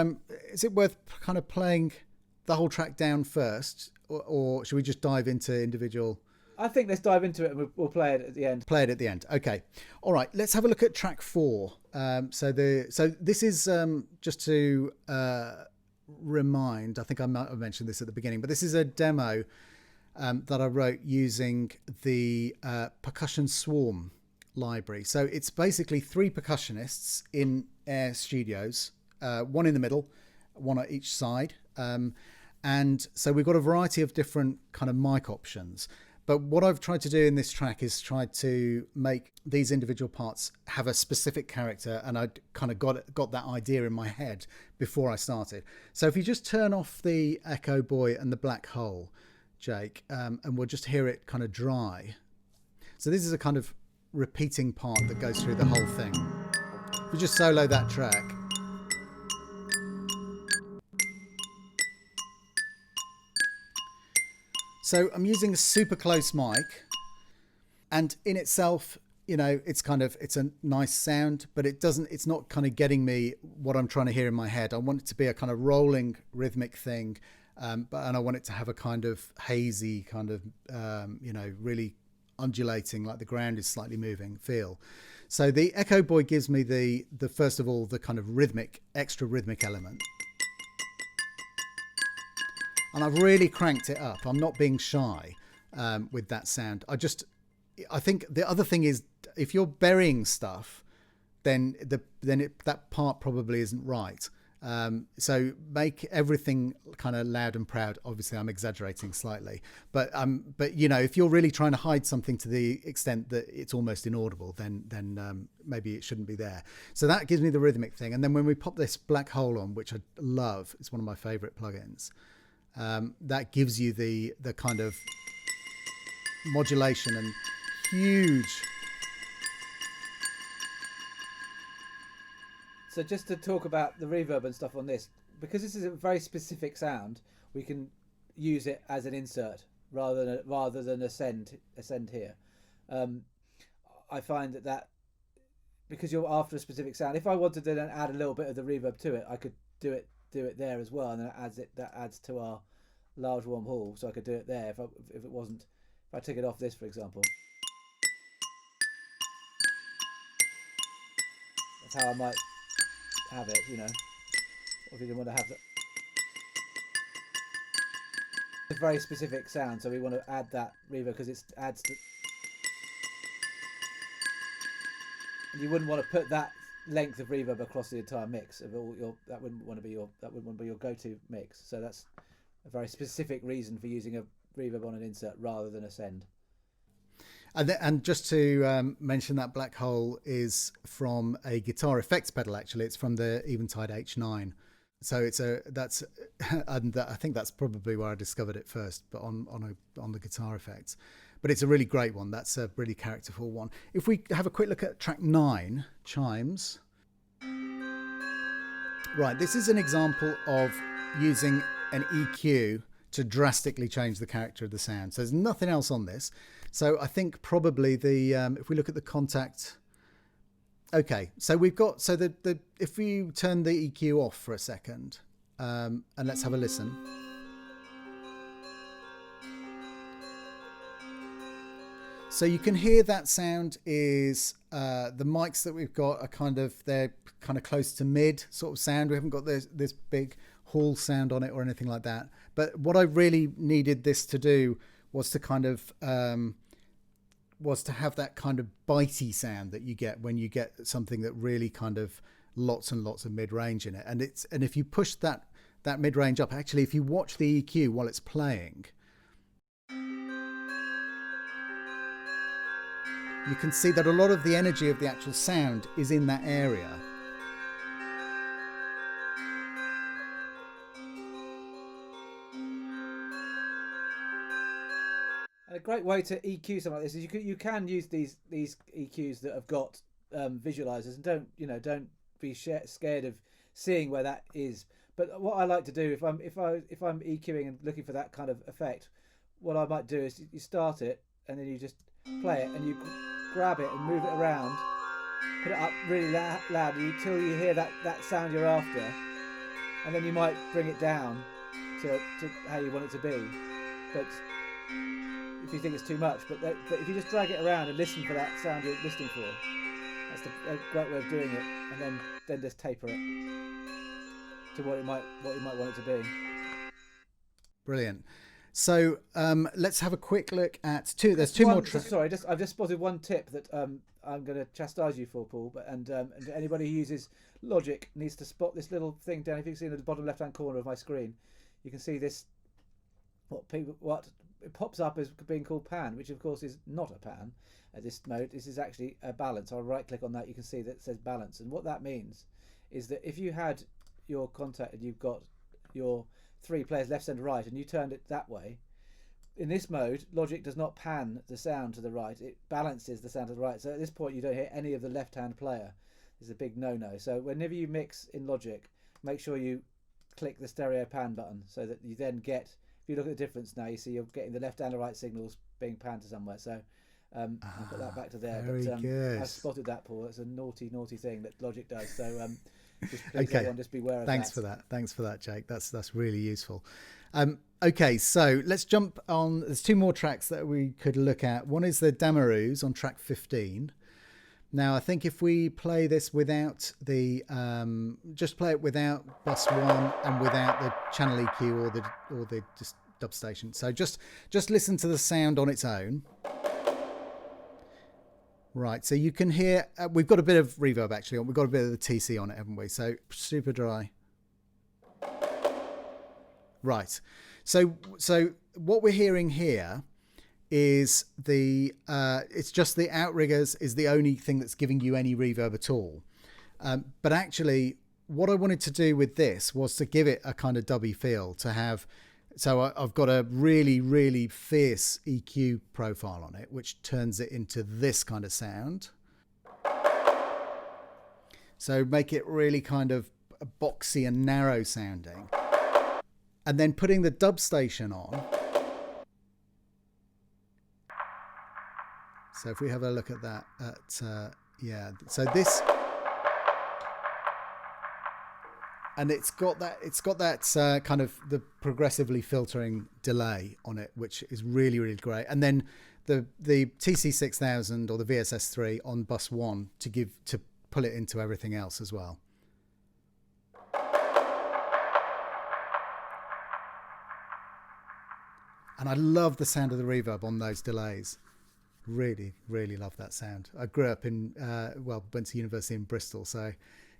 Speaker 1: is it worth kind of playing the whole track down first, or should we just dive into individual?
Speaker 2: I think let's dive into it and we'll play it at the end.
Speaker 1: Play it at the end. Okay. All right. Let's have a look at track 4. So this is just to remind. I think I might have mentioned this at the beginning, but this is a demo that I wrote using the Percussion Swarm library. So it's basically 3 percussionists in Air Studios, one in the middle, one at each side. And so we've got a variety of different kind of mic options. But what I've tried to do in this track is try to make these individual parts have a specific character, and I kind of got that idea in my head before I started. So if you just turn off the Echo Boy and the Black Hole, Jake, and we'll just hear it kind of dry. So this is a kind of repeating part that goes through the whole thing. If we just solo that track. So I'm using a super close mic, and in itself, you know, it's a nice sound, but it's not kind of getting me what I'm trying to hear in my head. I want it to be a kind of rolling rhythmic thing, and I want it to have a kind of hazy kind of, really undulating, like the ground is slightly moving feel. So the Echo Boy gives me the first of all, the kind of extra rhythmic element. And I've really cranked it up. I'm not being shy with that sound. I think the other thing is, if you're burying stuff, then that part probably isn't right. So make everything kind of loud and proud. Obviously, I'm exaggerating slightly, but you know, if you're really trying to hide something to the extent that it's almost inaudible, then maybe it shouldn't be there. So that gives me the rhythmic thing. And then when we pop this Black Hole on, which I love, it's one of my favorite plugins. That gives you the kind of modulation and huge.
Speaker 2: So just to talk about the reverb and stuff on this, because this is a very specific sound, we can use it as an insert rather than ascend here. I find that because you're after a specific sound, if I wanted to then add a little bit of the reverb to it, I could do it there as well, and then that adds to our large warm hall, so I could do it there if I took it off this, for example. That's how I might have it, you know. Or if you didn't want to have that. It's a very specific sound, so we want to add that reverb because it adds to. And you wouldn't want to put that length of reverb across the entire mix of all your. That wouldn't want to be your go-to mix. So that's a very specific reason for using a reverb on an insert rather than a send.
Speaker 1: And just to mention, that Black Hole is from a guitar effects pedal. Actually, it's from the Eventide H9. So I think that's probably where I discovered it first, but on the guitar effects. But it's a really great one. That's a really characterful one. If we have a quick look at track 9, Chimes. Right, this is an example of using an EQ to drastically change the character of the sound. So there's nothing else on this. So I think probably if we look at the Contact. Okay, so we've got, if we turn the EQ off for a second, and let's have a listen. So you can hear that sound is the mics that we've got are they're kind of close to mid sort of sound. We haven't got this big hall sound on it or anything like that. But what I really needed this to do was to kind of was to have that kind of bitey sound that you get when you get something that really kind of lots and lots of mid-range in it. And if you push that mid-range up, actually, if you watch the EQ while it's playing, you can see that a lot of the energy of the actual sound is in that area.
Speaker 2: And a great way to EQ something like this is you can use these EQs that have got visualizers, and don't be scared of seeing where that is. But what I like to do if I'm EQing and looking for that kind of effect, what I might do is you start it and then you just play it and you grab it and move it around, put it up really loud until you hear that sound you're after, and then you might bring it down to how you want it to be. But if you think it's too much. But if you just drag it around and listen for that sound you're listening for, that's a great way of doing it. And then just taper it to what you might want it to be.
Speaker 1: Brilliant. So let's have a quick look at two. There's two more tracks.
Speaker 2: Sorry, I've just spotted one tip that I'm going to chastise you for, Paul. But and anybody who uses Logic needs to spot this little thing down. If you can see in the bottom left-hand corner of my screen, you can see this. What it pops up as being called pan, which of course is not a pan at this mode. This is actually a balance. I'll right-click on that. You can see that it says balance, and what that means is that if you had your contact and you've got your 3 players left, centre, right, and you turned it that way, in this mode Logic does not pan the sound to the right, it balances the sound to the right. So at this point you don't hear any of the left hand player. This is a big no-no. So whenever you mix in Logic, make sure you click the stereo pan button, so that you then get, if you look at the difference now, you see you're getting the left and the right signals being panned to somewhere. So I'll put that back to there.
Speaker 1: Very good.
Speaker 2: I spotted that, Paul. It's a naughty thing that Logic does. So just please, everyone, just beware of that.
Speaker 1: Thanks for that, Jake. That's really useful. Okay, so let's jump on. There's 2 more tracks that we could look at. One is the Damaroos on track 15. Now, I think if we play this without the, just play it without bus 1 and without the channel EQ or the just dub station. So just listen to the sound on its own. Right, so you can hear, we've got a bit of reverb actually, we've got a bit of the TC on it, haven't we? So super dry. Right, so what we're hearing here is it's just the outriggers is the only thing that's giving you any reverb at all. But actually, what I wanted to do with this was to give it a kind of dubby feel, to have. So I've got a really, really fierce EQ profile on it, which turns it into this kind of sound. So make it really kind of boxy and narrow sounding. And then putting the dub station on. So if we have a look at that, yeah, so this. And it's got that kind of the progressively filtering delay on it, which is really, really great. And then the TC6000 or the VSS3 on bus 1 to pull it into everything else as well. And I love the sound of the reverb on those delays. Really, really love that sound. I grew up in, went to university in Bristol, so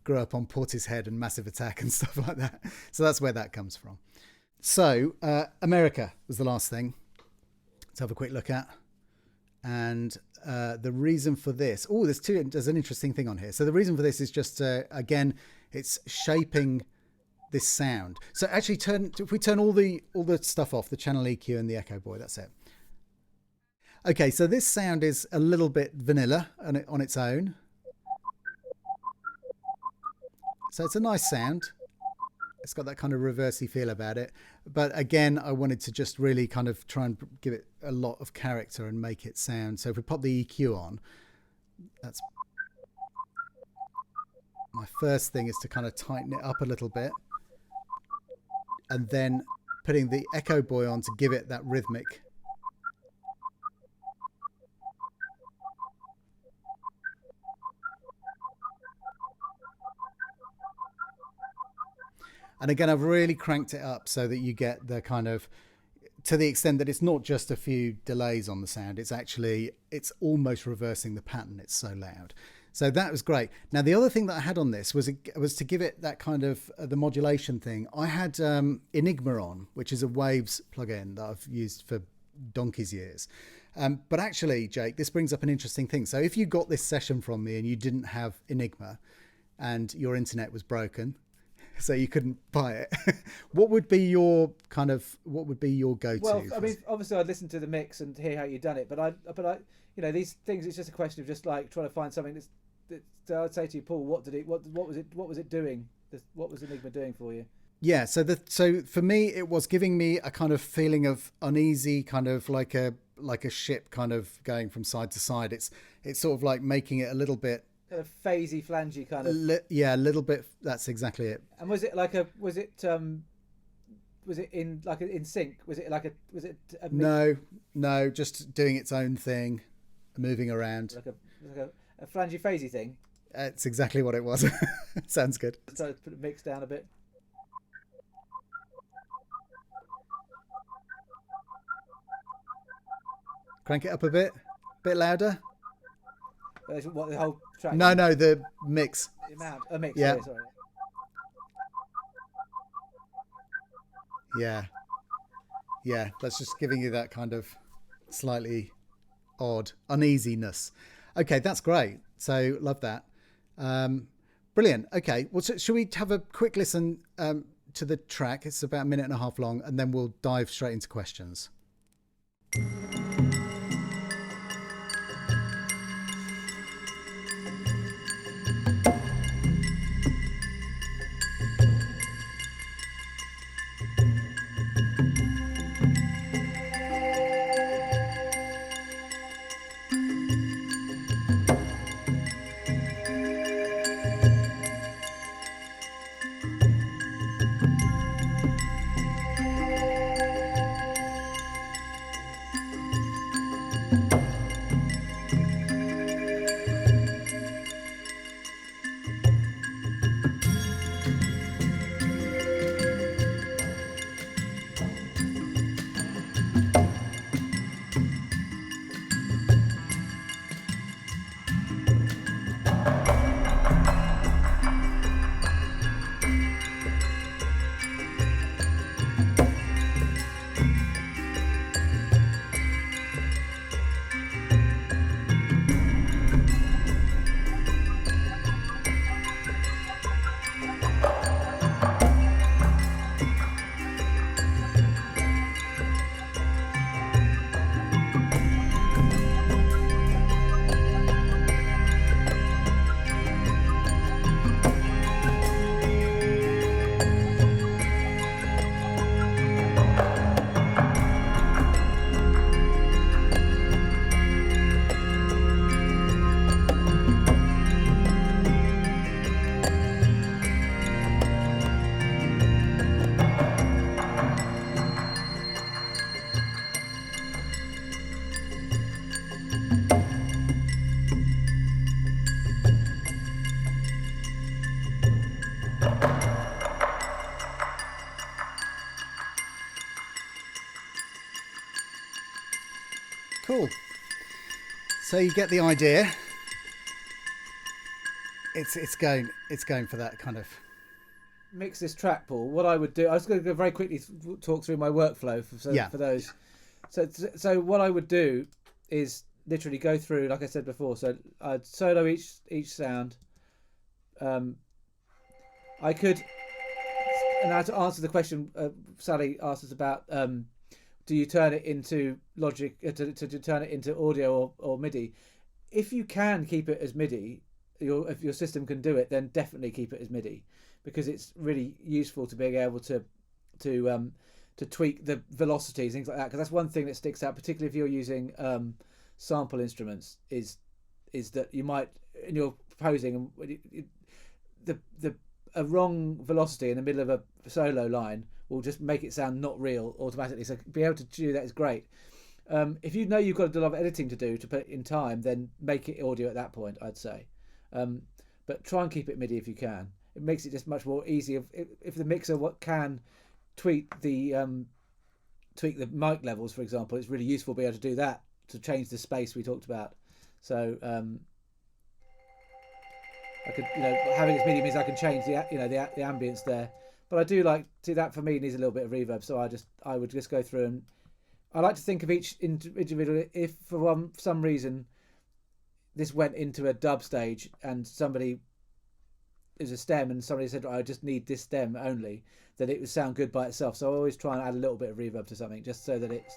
Speaker 1: grew up on Portishead and Massive Attack and stuff like that. So that's where that comes from. So America was the last thing to have a quick look at. And the reason for this, there's an interesting thing on here. So the reason for this is just, again, it's shaping this sound. So actually if we turn all the stuff off, the channel EQ and the Echo Boy, that's it. Okay, so this sound is a little bit vanilla on its own. So it's a nice sound. It's got that kind of reversey feel about it. But again, I wanted to just really kind of try and give it a lot of character and make it sound. So if we pop the EQ on, that's my first thing, is to kind of tighten it up a little bit. And then putting the Echo Boy on to give it that rhythmic. And again, I've really cranked it up so that you get the kind of, to the extent that it's not just a few delays on the sound, it's almost reversing the pattern. It's so loud. So that was great. Now, the other thing that I had on this was to give it that kind of the modulation thing. I had Enigma on, which is a Waves plugin that I've used for donkey's years. But actually, Jake, this brings up an interesting thing. So if you got this session from me and you didn't have Enigma and your internet was broken, so you couldn't buy it, what would be your go-to?
Speaker 2: Well, I mean, obviously I'd listen to the mix and hear how you've done it, but I, you know, these things, it's just a question of just like trying to find something that I'd say to you, Paul, what was it doing? What was Enigma doing for you?
Speaker 1: Yeah, so for me, it was giving me a kind of feeling of uneasy, kind of like a ship kind of going from side to side. It's sort of like making it a little bit
Speaker 2: kind of phasey, flangey kind of.
Speaker 1: Yeah, a little bit. That's exactly it.
Speaker 2: And was it in like in sync? Was it like a
Speaker 1: No, just doing its own thing, moving around.
Speaker 2: like a flangey phasey thing?
Speaker 1: It's exactly what it was. Sounds good.
Speaker 2: So put the mix down a bit.
Speaker 1: Crank it up a bit louder.
Speaker 2: What, the whole track?
Speaker 1: No, the mix.
Speaker 2: The amount, a mix.
Speaker 1: Yeah.
Speaker 2: Sorry.
Speaker 1: Yeah. That's just giving you that kind of slightly odd uneasiness. Okay, that's great. So love that. Brilliant. Okay, well, so should we have a quick listen to the track? It's about a minute and a half long, and then we'll dive straight into questions. Cool. So you get the idea. It's going for that kind of
Speaker 2: Mix this track, Paul. What I would do, I was going to go very quickly talk through my workflow for those. So what I would do is literally go through, like I said before. So I'd solo each sound. I could, and now to answer the question Sally asked us about, do you turn it into Logic to turn it into audio or MIDI? If you can keep it as MIDI, if your system can do it, then definitely keep it as MIDI, because it's really useful to being able to tweak the velocities, things like that. Because that's one thing that sticks out, particularly if you're using sample instruments, is that you might, in your composing, a wrong velocity in the middle of a solo line will just make it sound not real automatically. So be able to do that is great. If you know you've got a lot of editing to do to put it in time, then make it audio at that point, I'd say. But try and keep it MIDI if you can. It makes it just much more easy. If the mixer can tweak the mic levels, for example, it's really useful to be able to do that to change the space we talked about. So I could, having it MIDI means I can change the ambience there. But I do like to, that for me needs a little bit of reverb. So I would just go through, and I like to think of each individual. If for some reason this went into a dub stage and somebody is a stem and somebody said, I just need this stem only, then it would sound good by itself. So I always try and add a little bit of reverb to something, just so that it's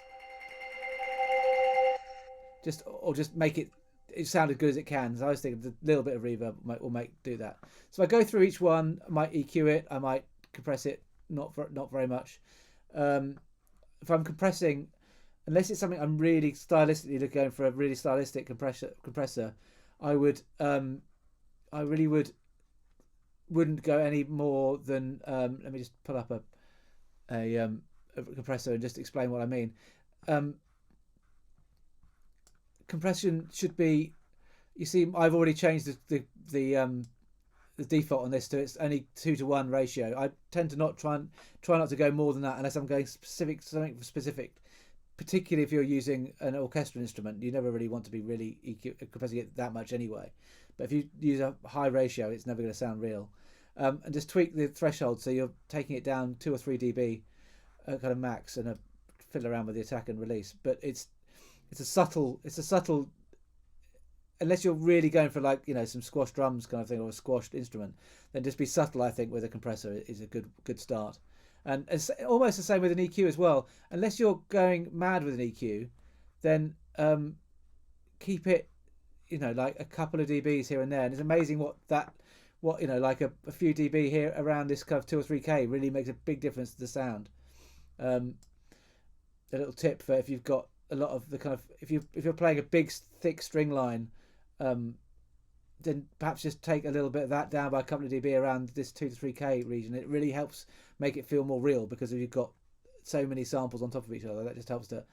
Speaker 2: just make it sound as good as it can. So I always think the little bit of reverb will do that. So I go through each one. I might EQ it. I might compress it. Not very much. If I'm compressing, unless it's something I'm really stylistically going for a really stylistic compressor, I really wouldn't go any more than let me just pull up a compressor and just explain what I mean. Compression should be. You see, I've already changed the default on this to it's only 2-to-1 ratio. I tend to try not to go more than that unless I'm going something specific. Particularly if you're using an orchestral instrument, you never really want to be really compressing it that much anyway. But if you use a high ratio, it's never going to sound real. And just tweak the threshold so you're taking it down 2 or 3 dB, kind of max, and fiddle around with the attack and release. But it's a subtle. Unless you're really going for some squash drums kind of thing or a squashed instrument, then just be subtle. I think with a compressor is a good start. And it's almost the same with an EQ as well. Unless you're going mad with an EQ, then keep it, like a couple of dBs here and there. And it's amazing what like a few dB here around this kind of 2 or 3K really makes a big difference to the sound. A little tip for if you've got a lot of the kind of if you're playing a big thick string line, then perhaps just take a little bit of that down by a couple of dB around this 2 to 3K region. It really helps make it feel more real because you've got so many samples on top of each other. That just helps to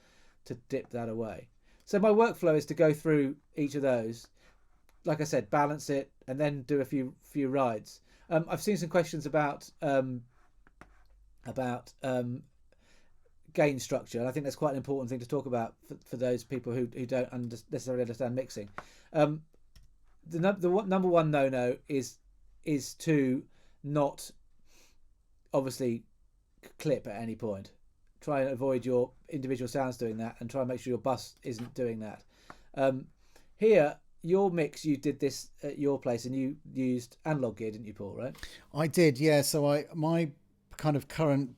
Speaker 2: dip that away. So my workflow is to go through each of those, like I said, balance it, and then do a few rides. I've seen some questions about gain structure, and I think that's quite an important thing to talk about for those people who don't necessarily understand mixing. The number one no is to not obviously clip at any point. Try and avoid your individual sounds doing that, and try and make sure your bus isn't doing that. Here, your mix, you did this at your place, and you used analog gear, didn't you, Paul? Right?
Speaker 1: I did, yeah. So my kind of current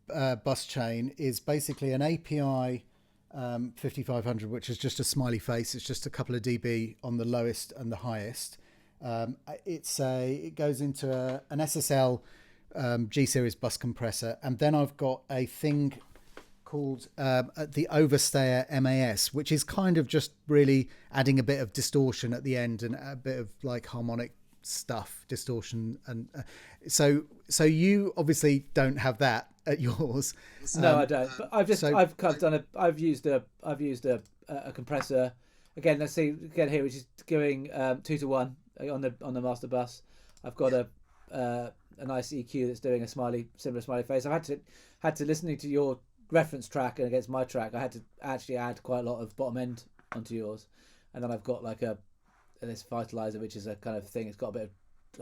Speaker 1: bus chain is basically an API 5500, which is just a smiley face. It's just a couple of dB on the lowest and the highest. It goes into an SSL G series bus compressor, and then I've got a thing called the Overstayer MAS, which is kind of just really adding a bit of distortion at the end and a bit of like harmonic stuff, distortion, and so you obviously don't have that at yours.
Speaker 2: No, I don't. But I've used a compressor. Again, let's see again here, which is going 2-to-1 on the master bus. I've got a nice EQ that's doing a similar smiley face. I've had to listening to your reference track and against my track, I had to actually add quite a lot of bottom end onto yours, and then I've got like this vitalizer, which is a kind of thing. It's got a bit of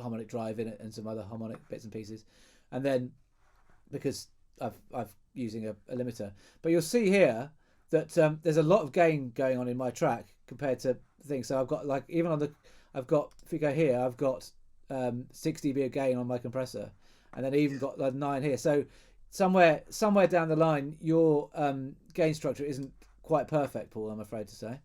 Speaker 2: harmonic drive in it and some other harmonic bits and pieces, and then because I've using a limiter. But you'll see here that there's a lot of gain going on in my track compared to things. So I've got if you go here, I've got 6 dB of gain on my compressor, and then even got like 9 here. So somewhere down the line, your gain structure isn't quite perfect, Paul, I'm afraid to say.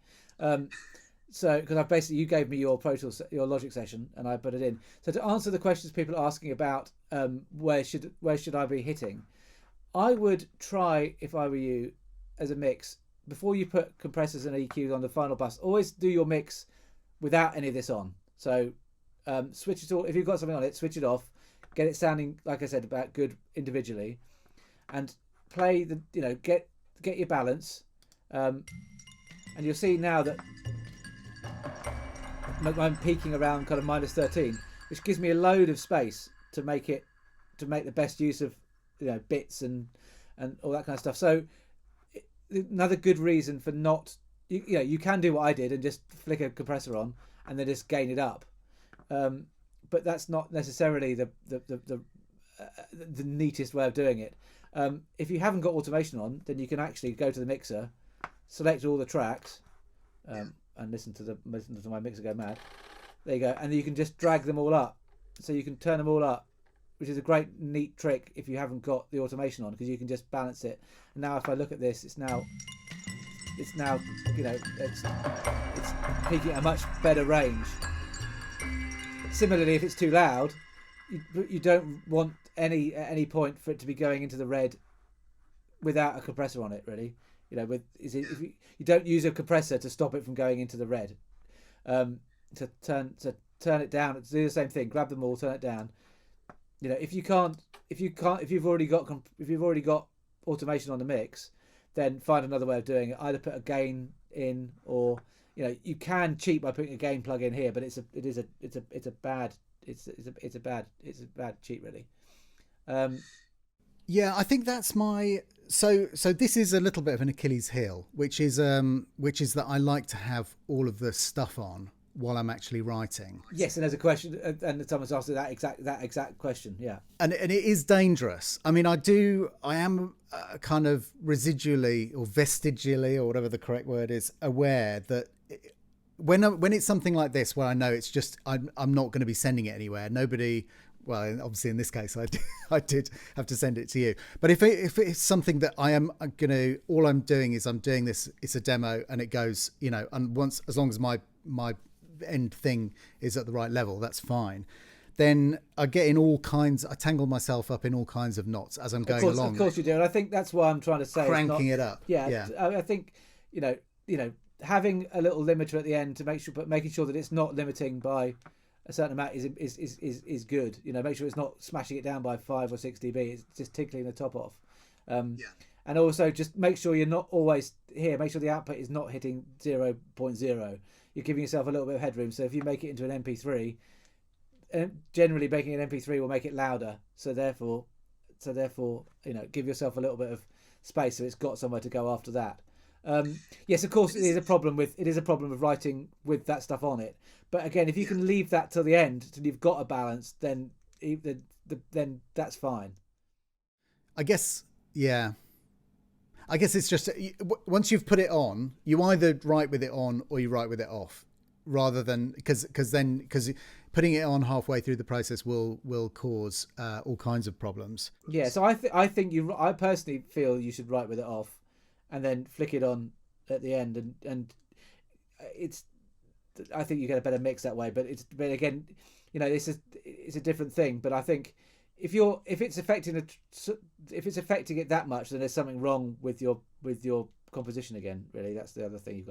Speaker 2: So because you gave me your Pro Tools, your Logic session, and I put it in. So to answer the questions people are asking about where should I be hitting, I would try, if I were you, as a mix, before you put compressors and EQs on the final bus, always do your mix without any of this on. So switch it all. If you've got something on it, switch it off, get it sounding, like I said, about good individually, and play get your balance, and you'll see now that I'm peaking around kind of -13, which gives me a load of space to make the best use of bits and all that kind of stuff. So another good reason for not you can do what I did and just flick a compressor on and then just gain it up, but that's not necessarily the neatest way of doing it. If you haven't got automation on, then you can actually go to the mixer, select all the tracks, and listen to my mixer go mad. There you go, and you can just drag them all up, so you can turn them all up, which is a great neat trick if you haven't got the automation on, because you can just balance it. And now if I look at this, it's now it's peaking at a much better range. Similarly, if it's too loud, you don't want at any point for it to be going into the red without a compressor on it, really. If you don't use a compressor to stop it from going into the red. To turn it down, do the same thing. Grab them all, turn it down. if you've already got automation on the mix, then find another way of doing it. Either put a gain in, or you can cheat by putting a gain plug in here, but it's a bad cheat, really.
Speaker 1: Yeah, I think that's my so this is a little bit of an Achilles heel, which is that I like to have all of the stuff on while I'm actually writing.
Speaker 2: Yes, and there's a question, and someone's asked that exact question. Yeah,
Speaker 1: and it is dangerous. I mean, I am kind of residually or vestigially, or whatever the correct word is, aware that when it's something like this, where I know it's just I'm not going to be sending it anywhere. Nobody. Well, obviously in this case, I did have to send it to you. But if it's something that all I'm doing is I'm doing this. It's a demo, and it goes, and as long as my end thing is at the right level, that's fine. Then I get in I tangle myself up in all kinds of knots as I'm going along.
Speaker 2: Of course you do, and I think that's why I'm trying to say
Speaker 1: cranking it up.
Speaker 2: Yeah. I think having a little limiter at the end to making sure that it's not limiting by a certain amount is good. Make sure it's not smashing it down by 5 or 6 dB. It's just tickling the top off. And also just make sure you're not always here. Make sure the output is not hitting 0.0. You're giving yourself a little bit of headroom. So if you make it into an MP3, generally making an MP3 will make it louder. So therefore, give yourself a little bit of space so it's got somewhere to go after that. Yes, of course, it is a problem with writing with that stuff on it. But again, if you can leave that till the end, till you've got a balance, then that's fine.
Speaker 1: I guess, yeah. I guess it's just once you've put it on, you either write with it on or you write with it off, rather than because putting it on halfway through the process will cause all kinds of problems.
Speaker 2: Yeah, so I personally feel you should write with it off, and then flick it on at the end, and I think you get a better mix that way. But again, it's a different thing. But I think if it's affecting it that much, then there's something wrong with your composition again. Really, that's the other thing you've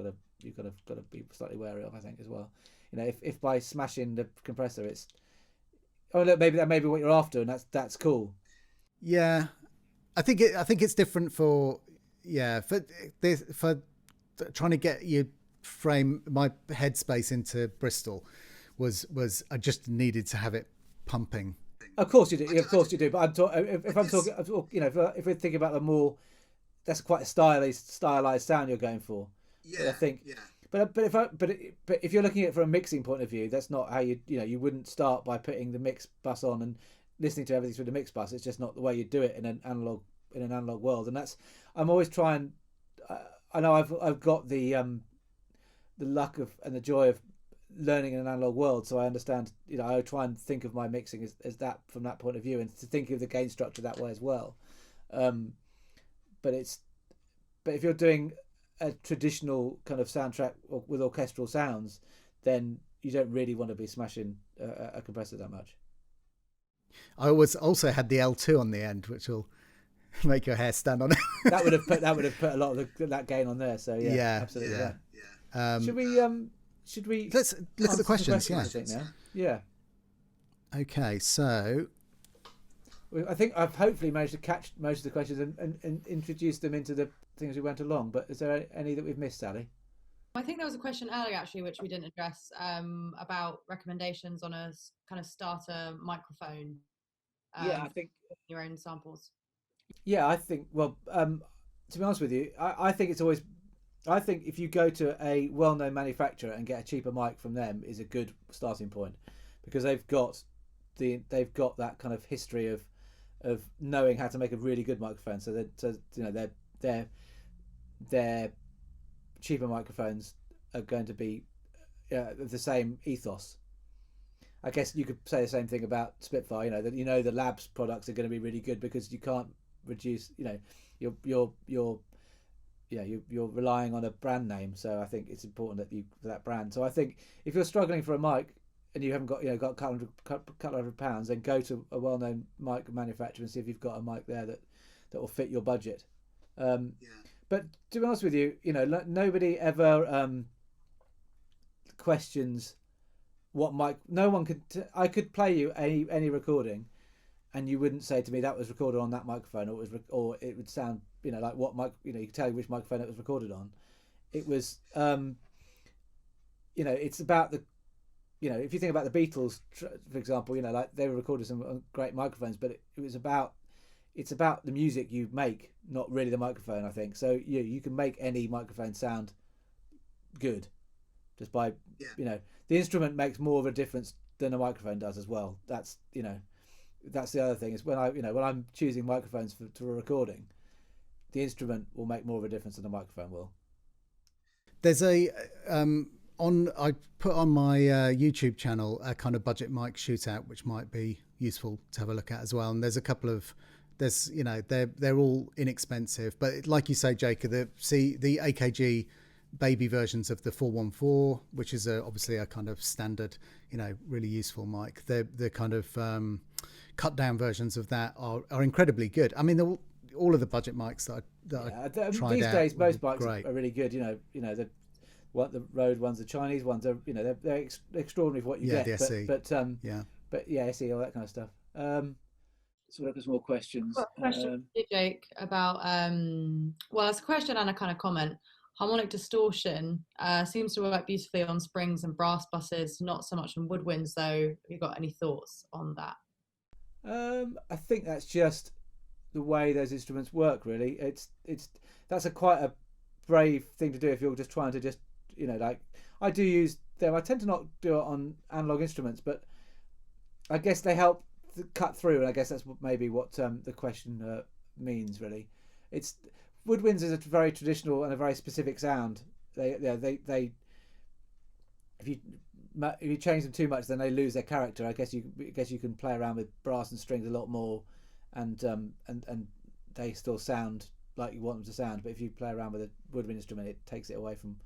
Speaker 2: got to be slightly wary of, I think, as well. If by smashing the compressor, it's look, maybe that may be what you're after, and that's cool.
Speaker 1: Yeah, I think it's different for trying to get you frame my headspace into Bristol was I just needed to have it pumping.
Speaker 2: Of course you do. But if we're thinking about the more, that's quite a stylized sound you're going for. Yeah, I think. Yeah. But if you're looking at it from a mixing point of view, that's not how you wouldn't start by putting the mix bus on and listening to everything through the mix bus. It's just not the way you do it in an analog world. And that's, I'm always trying. I know I've got the luck of and the joy of learning in an analog world, so I understand. I try and think of my mixing as that from that point of view, and to think of the gain structure that way as well. But if you're doing a traditional kind of soundtrack with orchestral sounds, then you don't really want to be smashing a compressor that much.
Speaker 1: I also had the L2 on the end, which will make your hair stand on it. that would
Speaker 2: have put a lot of that gain on there. So yeah, absolutely. Yeah. Should we
Speaker 1: let's look at the questions?
Speaker 2: I think now. Yeah.
Speaker 1: Okay, so
Speaker 2: I think I've hopefully managed to catch most of the questions and introduce them into the things we went along. But is there any that we've missed, Sally?
Speaker 3: I think there was a question earlier actually which we didn't address about recommendations on a kind of starter microphone.
Speaker 2: I think
Speaker 3: your own samples.
Speaker 2: Yeah, I think. Well, to be honest with you, I think it's always. I think if you go to a well-known manufacturer and get a cheaper mic from them is a good starting point, because they've got that kind of history of knowing how to make a really good microphone. So their cheaper microphones are going to be the same ethos. I guess you could say the same thing about Spitfire. The Labs products are going to be really good because you can't reduce. You're relying on a brand name, so I think it's important that you for that brand. So I think if you're struggling for a mic and you haven't got got a couple hundred pounds, then go to a well-known mic manufacturer and see if you've got a mic there that will fit your budget. But to be honest with you, nobody ever questions what mic. No one could. I could play you any recording, and you wouldn't say to me that was recorded on that microphone, or it would sound, like what you could tell you which microphone it was recorded on. It was, it's about the, if you think about the Beatles, for example, like they were recorded some great microphones, but it's about the music you make, not really the microphone, I think. So you can make any microphone sound good just by, the instrument makes more of a difference than a microphone does as well. That's the other thing, is when I'm choosing microphones for a recording, the instrument will make more of a difference than the microphone will.
Speaker 1: There's I put on my YouTube channel a kind of budget mic shootout, which might be useful to have a look at as well. And there's a couple of, they're all inexpensive, but like you say, Jacob, the AKG baby versions of the 414, which is obviously a kind of standard, really useful mic. The kind of cut down versions of that are incredibly good. I mean, all of the budget mics that I tried
Speaker 2: these
Speaker 1: out
Speaker 2: days, most mics
Speaker 1: great.
Speaker 2: are really good. The Rode ones, the Chinese ones are, they're extraordinary for what you get.
Speaker 1: The SE.
Speaker 2: But SE, all that kind of stuff. So there's more questions.
Speaker 3: I've got a question for you, Jake, about it's a question and a kind of comment. Harmonic distortion seems to work beautifully on springs and brass buses, not so much on woodwinds though. Have you got any thoughts on that?
Speaker 2: I think that's just the way those instruments work, really. That's quite a brave thing to do if you're just trying to just, like, I do use them. I tend to not do it on analog instruments, but I guess they help cut through, and I guess that's maybe what the question means, really. It's woodwinds is a very traditional and a very specific sound. They if you change them too much, then they lose their character. I guess you can play around with brass and strings a lot more, and they still sound like you want them to sound. But if you play around with a woodwind instrument, it takes it away from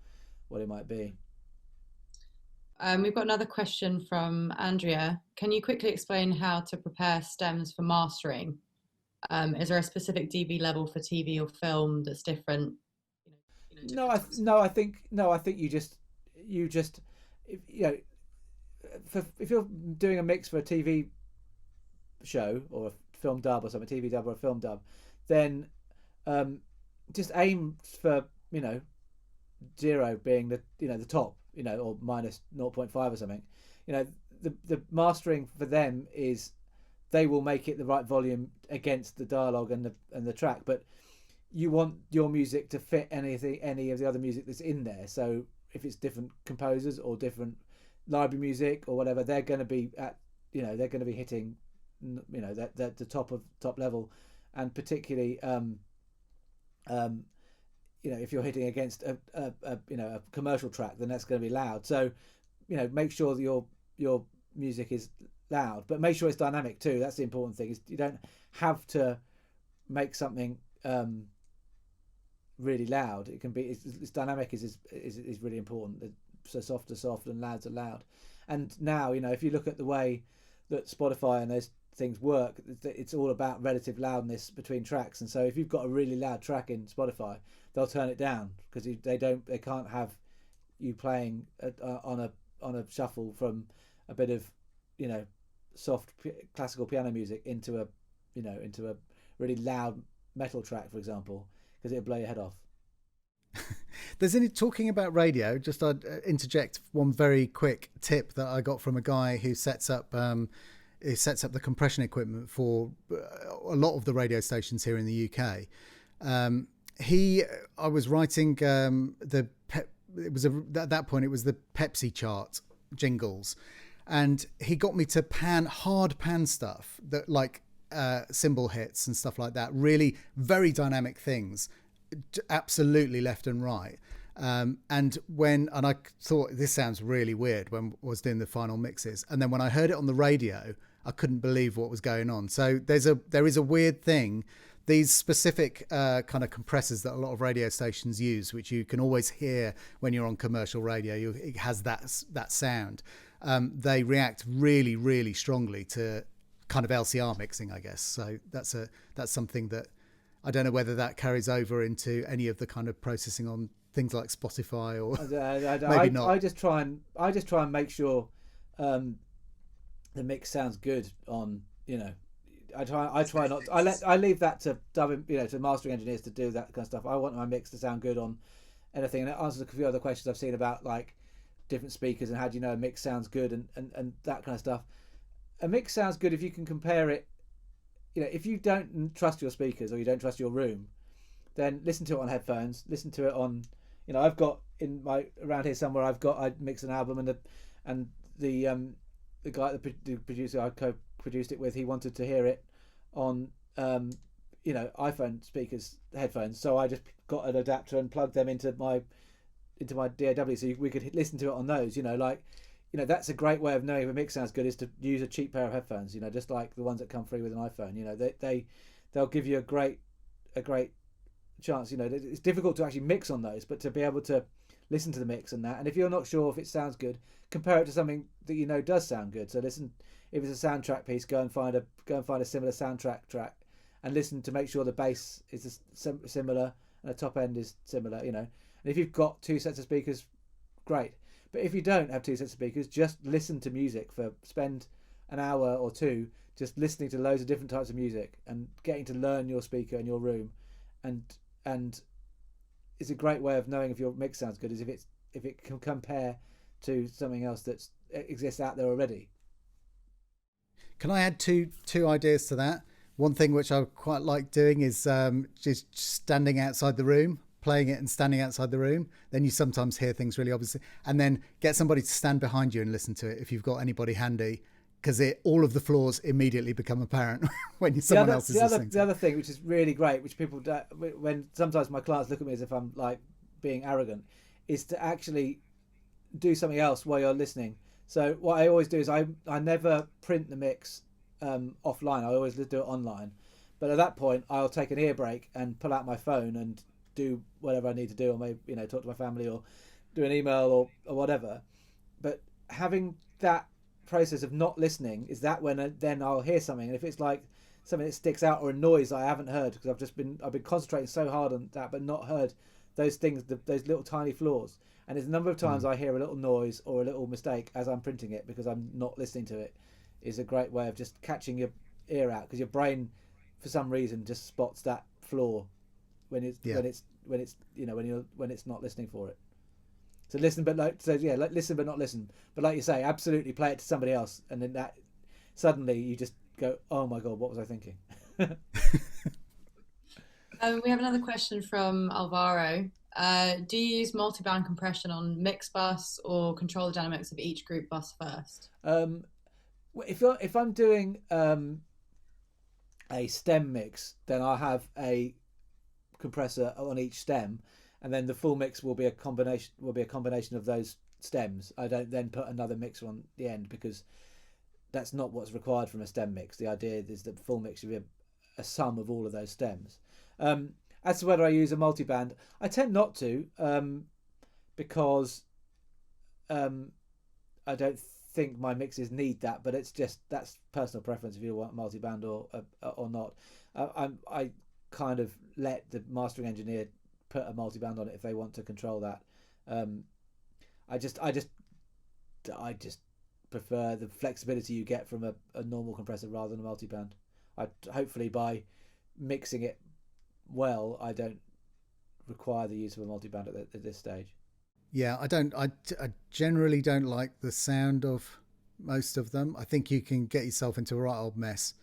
Speaker 2: what it might be.
Speaker 3: We've got another question from Andrea. Can you quickly explain how to prepare stems for mastering? Is there a specific dB level for TV or film that's different?
Speaker 2: I think you just if you're doing a mix for a TV show or a film dub or something, TV dub or a film dub, then just aim for 0 being the top, or minus 0.5 or something. The mastering for them is they will make it the right volume against the dialogue and the track, but you want your music to fit any of the other music that's in there. So if it's different composers or different library music or whatever, they're going to be hitting the top level, and particularly if you're hitting against a commercial track, then that's going to be loud. So make sure that your music is loud, but make sure it's dynamic too. That's the important thing. Is you don't have to make something really loud. It can be it's dynamic is really important. So soft to soft and loud to loud. And now if you look at the way that Spotify and those things work, it's all about relative loudness between tracks. And so if you've got a really loud track in Spotify, they'll turn it down because they can't have you playing on a shuffle from a bit of soft classical piano music into a really loud metal track, for example, because it'll blow your head off.
Speaker 1: There's any talking about radio. Just I'd interject one very quick tip that I got from a guy who sets up the compression equipment for a lot of the radio stations here in the UK. I was writing at that point it was the Pepsi chart jingles, and he got me to hard pan stuff that like cymbal hits and stuff like that, really very dynamic things, absolutely left and right. And I thought this sounds really weird when I was doing the final mixes, and then when I heard it on the radio, I couldn't believe what was going on. So there is a weird thing. These specific kind of compressors that a lot of radio stations use, which you can always hear when you're on commercial radio, it has that sound. They react really, really strongly to kind of LCR mixing, I guess. So that's something that I don't know whether that carries over into any of the kind of processing on things like Spotify or maybe not.
Speaker 2: I just try and make sure the mix sounds good on. I try not. I leave that to to mastering engineers to do that kind of stuff. I want my mix to sound good on anything, and it answers a few other questions I've seen about like different speakers and how do you know a mix sounds good and that kind of stuff. A mix sounds good if you can compare it. If you don't trust your speakers or you don't trust your room, then listen to it on headphones. Listen to it on. I've got around here somewhere. I mixed an album and the guy, the producer I co-produced it with, he wanted to hear it on iPhone speakers, headphones. So I just got an adapter and plugged them into my DAW, so we could listen to it on those. That's a great way of knowing if a mix sounds good, is to use a cheap pair of headphones. Just like the ones that come free with an iPhone. They'll give you a great chance. It's difficult to actually mix on those, but to be able to listen to the mix and that, and if you're not sure if it sounds good, compare it to something that does sound good. So listen, if it's a soundtrack piece, go and find a similar soundtrack track and listen to make sure the bass is similar and the top end is similar. And if you've got two sets of speakers, great. But if you don't have two sets of speakers, just listen to music spend an hour or two just listening to loads of different types of music and getting to learn your speaker in your room, and it's a great way of knowing if your mix sounds good, is if it can compare to something else that exists out there already.
Speaker 1: Can I add two ideas to that? One thing which I quite like doing is just standing outside the room, playing it and standing outside the room. Then you sometimes hear things really obviously, and then get somebody to stand behind you and listen to it if you've got anybody handy, because all of the flaws immediately become apparent when someone else is listening.
Speaker 2: The other thing, which is really great, which people do, when sometimes my clients look at me as if I'm like being arrogant, is to actually do something else while you're listening. So what I always do is I never print the mix offline. I always do it online. But at that point, I'll take an ear break and pull out my phone and do whatever I need to do, or maybe talk to my family or do an email or whatever. But having that process of not listening is that when then I'll hear something, and if it's like something that sticks out or a noise I haven't heard because I've been concentrating so hard on that but not heard those things, those little tiny flaws. And there's a number of times I hear a little noise or a little mistake as I'm printing it because I'm not listening to it. Is a great way of just catching your ear out, because your brain for some reason just spots that flaw when it's not listening for it. So listen but listen but not listen. But like you say, absolutely play it to somebody else, and then that suddenly you just go, oh my god, what was I thinking?
Speaker 3: We have another question from Alvaro. Do you use multi-band compression on mix bus or control the dynamics of each group bus first?
Speaker 2: If I'm doing a stem mix, then I'll have a compressor on each stem, and then the full mix will be a combination of those stems. I don't then put another mixer on the end, because that's not what's required from a stem mix. The idea is that the full mix should be a sum of all of those stems. As to whether I use a multiband, I tend not to, because I don't think my mixes need that, but that's personal preference if you want multiband or not. I kind of let the mastering engineer put a multiband on it if they want to control that. I just prefer the flexibility you get from a normal compressor rather than a multiband. Hopefully by mixing it well, I don't require the use of a multiband at this stage.
Speaker 1: Yeah, I generally don't like the sound of most of them. I think you can get yourself into a right old mess.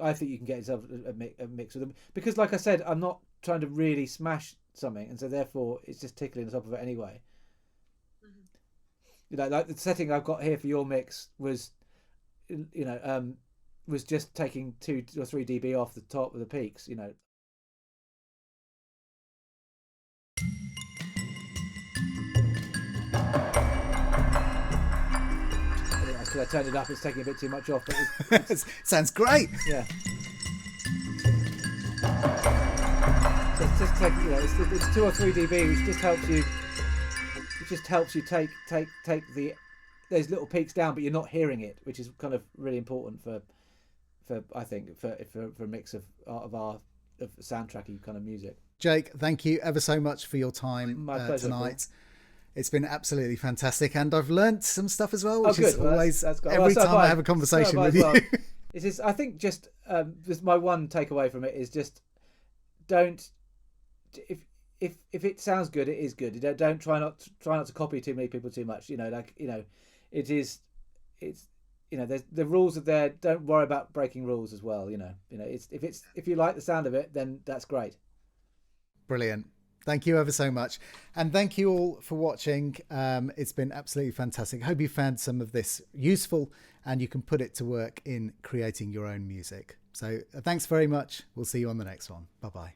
Speaker 2: I think you can get yourself a mix with them, because like I said, I'm not trying to really smash something, and so therefore it's just tickling the top of it anyway. Mm-hmm. Like the setting I've got here for your mix was just taking 2 or 3 dB off the top of the peaks, Because I turned it up, it's taking a bit too much off. But it's
Speaker 1: sounds great.
Speaker 2: Yeah. So it's just it's 2 or 3 dB, which just helps you. It just helps you take those little peaks down, but you're not hearing it, which is kind of really important for I think for a mix of soundtracky kind of music.
Speaker 1: Jake, thank you ever so much for your time tonight. It's been absolutely fantastic, and I've learnt some stuff as well, which is always every time I have a conversation with you.
Speaker 2: This is, I think, just this my one takeaway from it is just don't if it sounds good, it is good. You don't try not to copy too many people too much. It's there's the rules are there. Don't worry about breaking rules as well. If you like the sound of it, then that's great.
Speaker 1: Brilliant. Thank you ever so much. And thank you all for watching. It's been absolutely fantastic. I hope you found some of this useful and you can put it to work in creating your own music. So thanks very much. We'll see you on the next one. Bye-bye.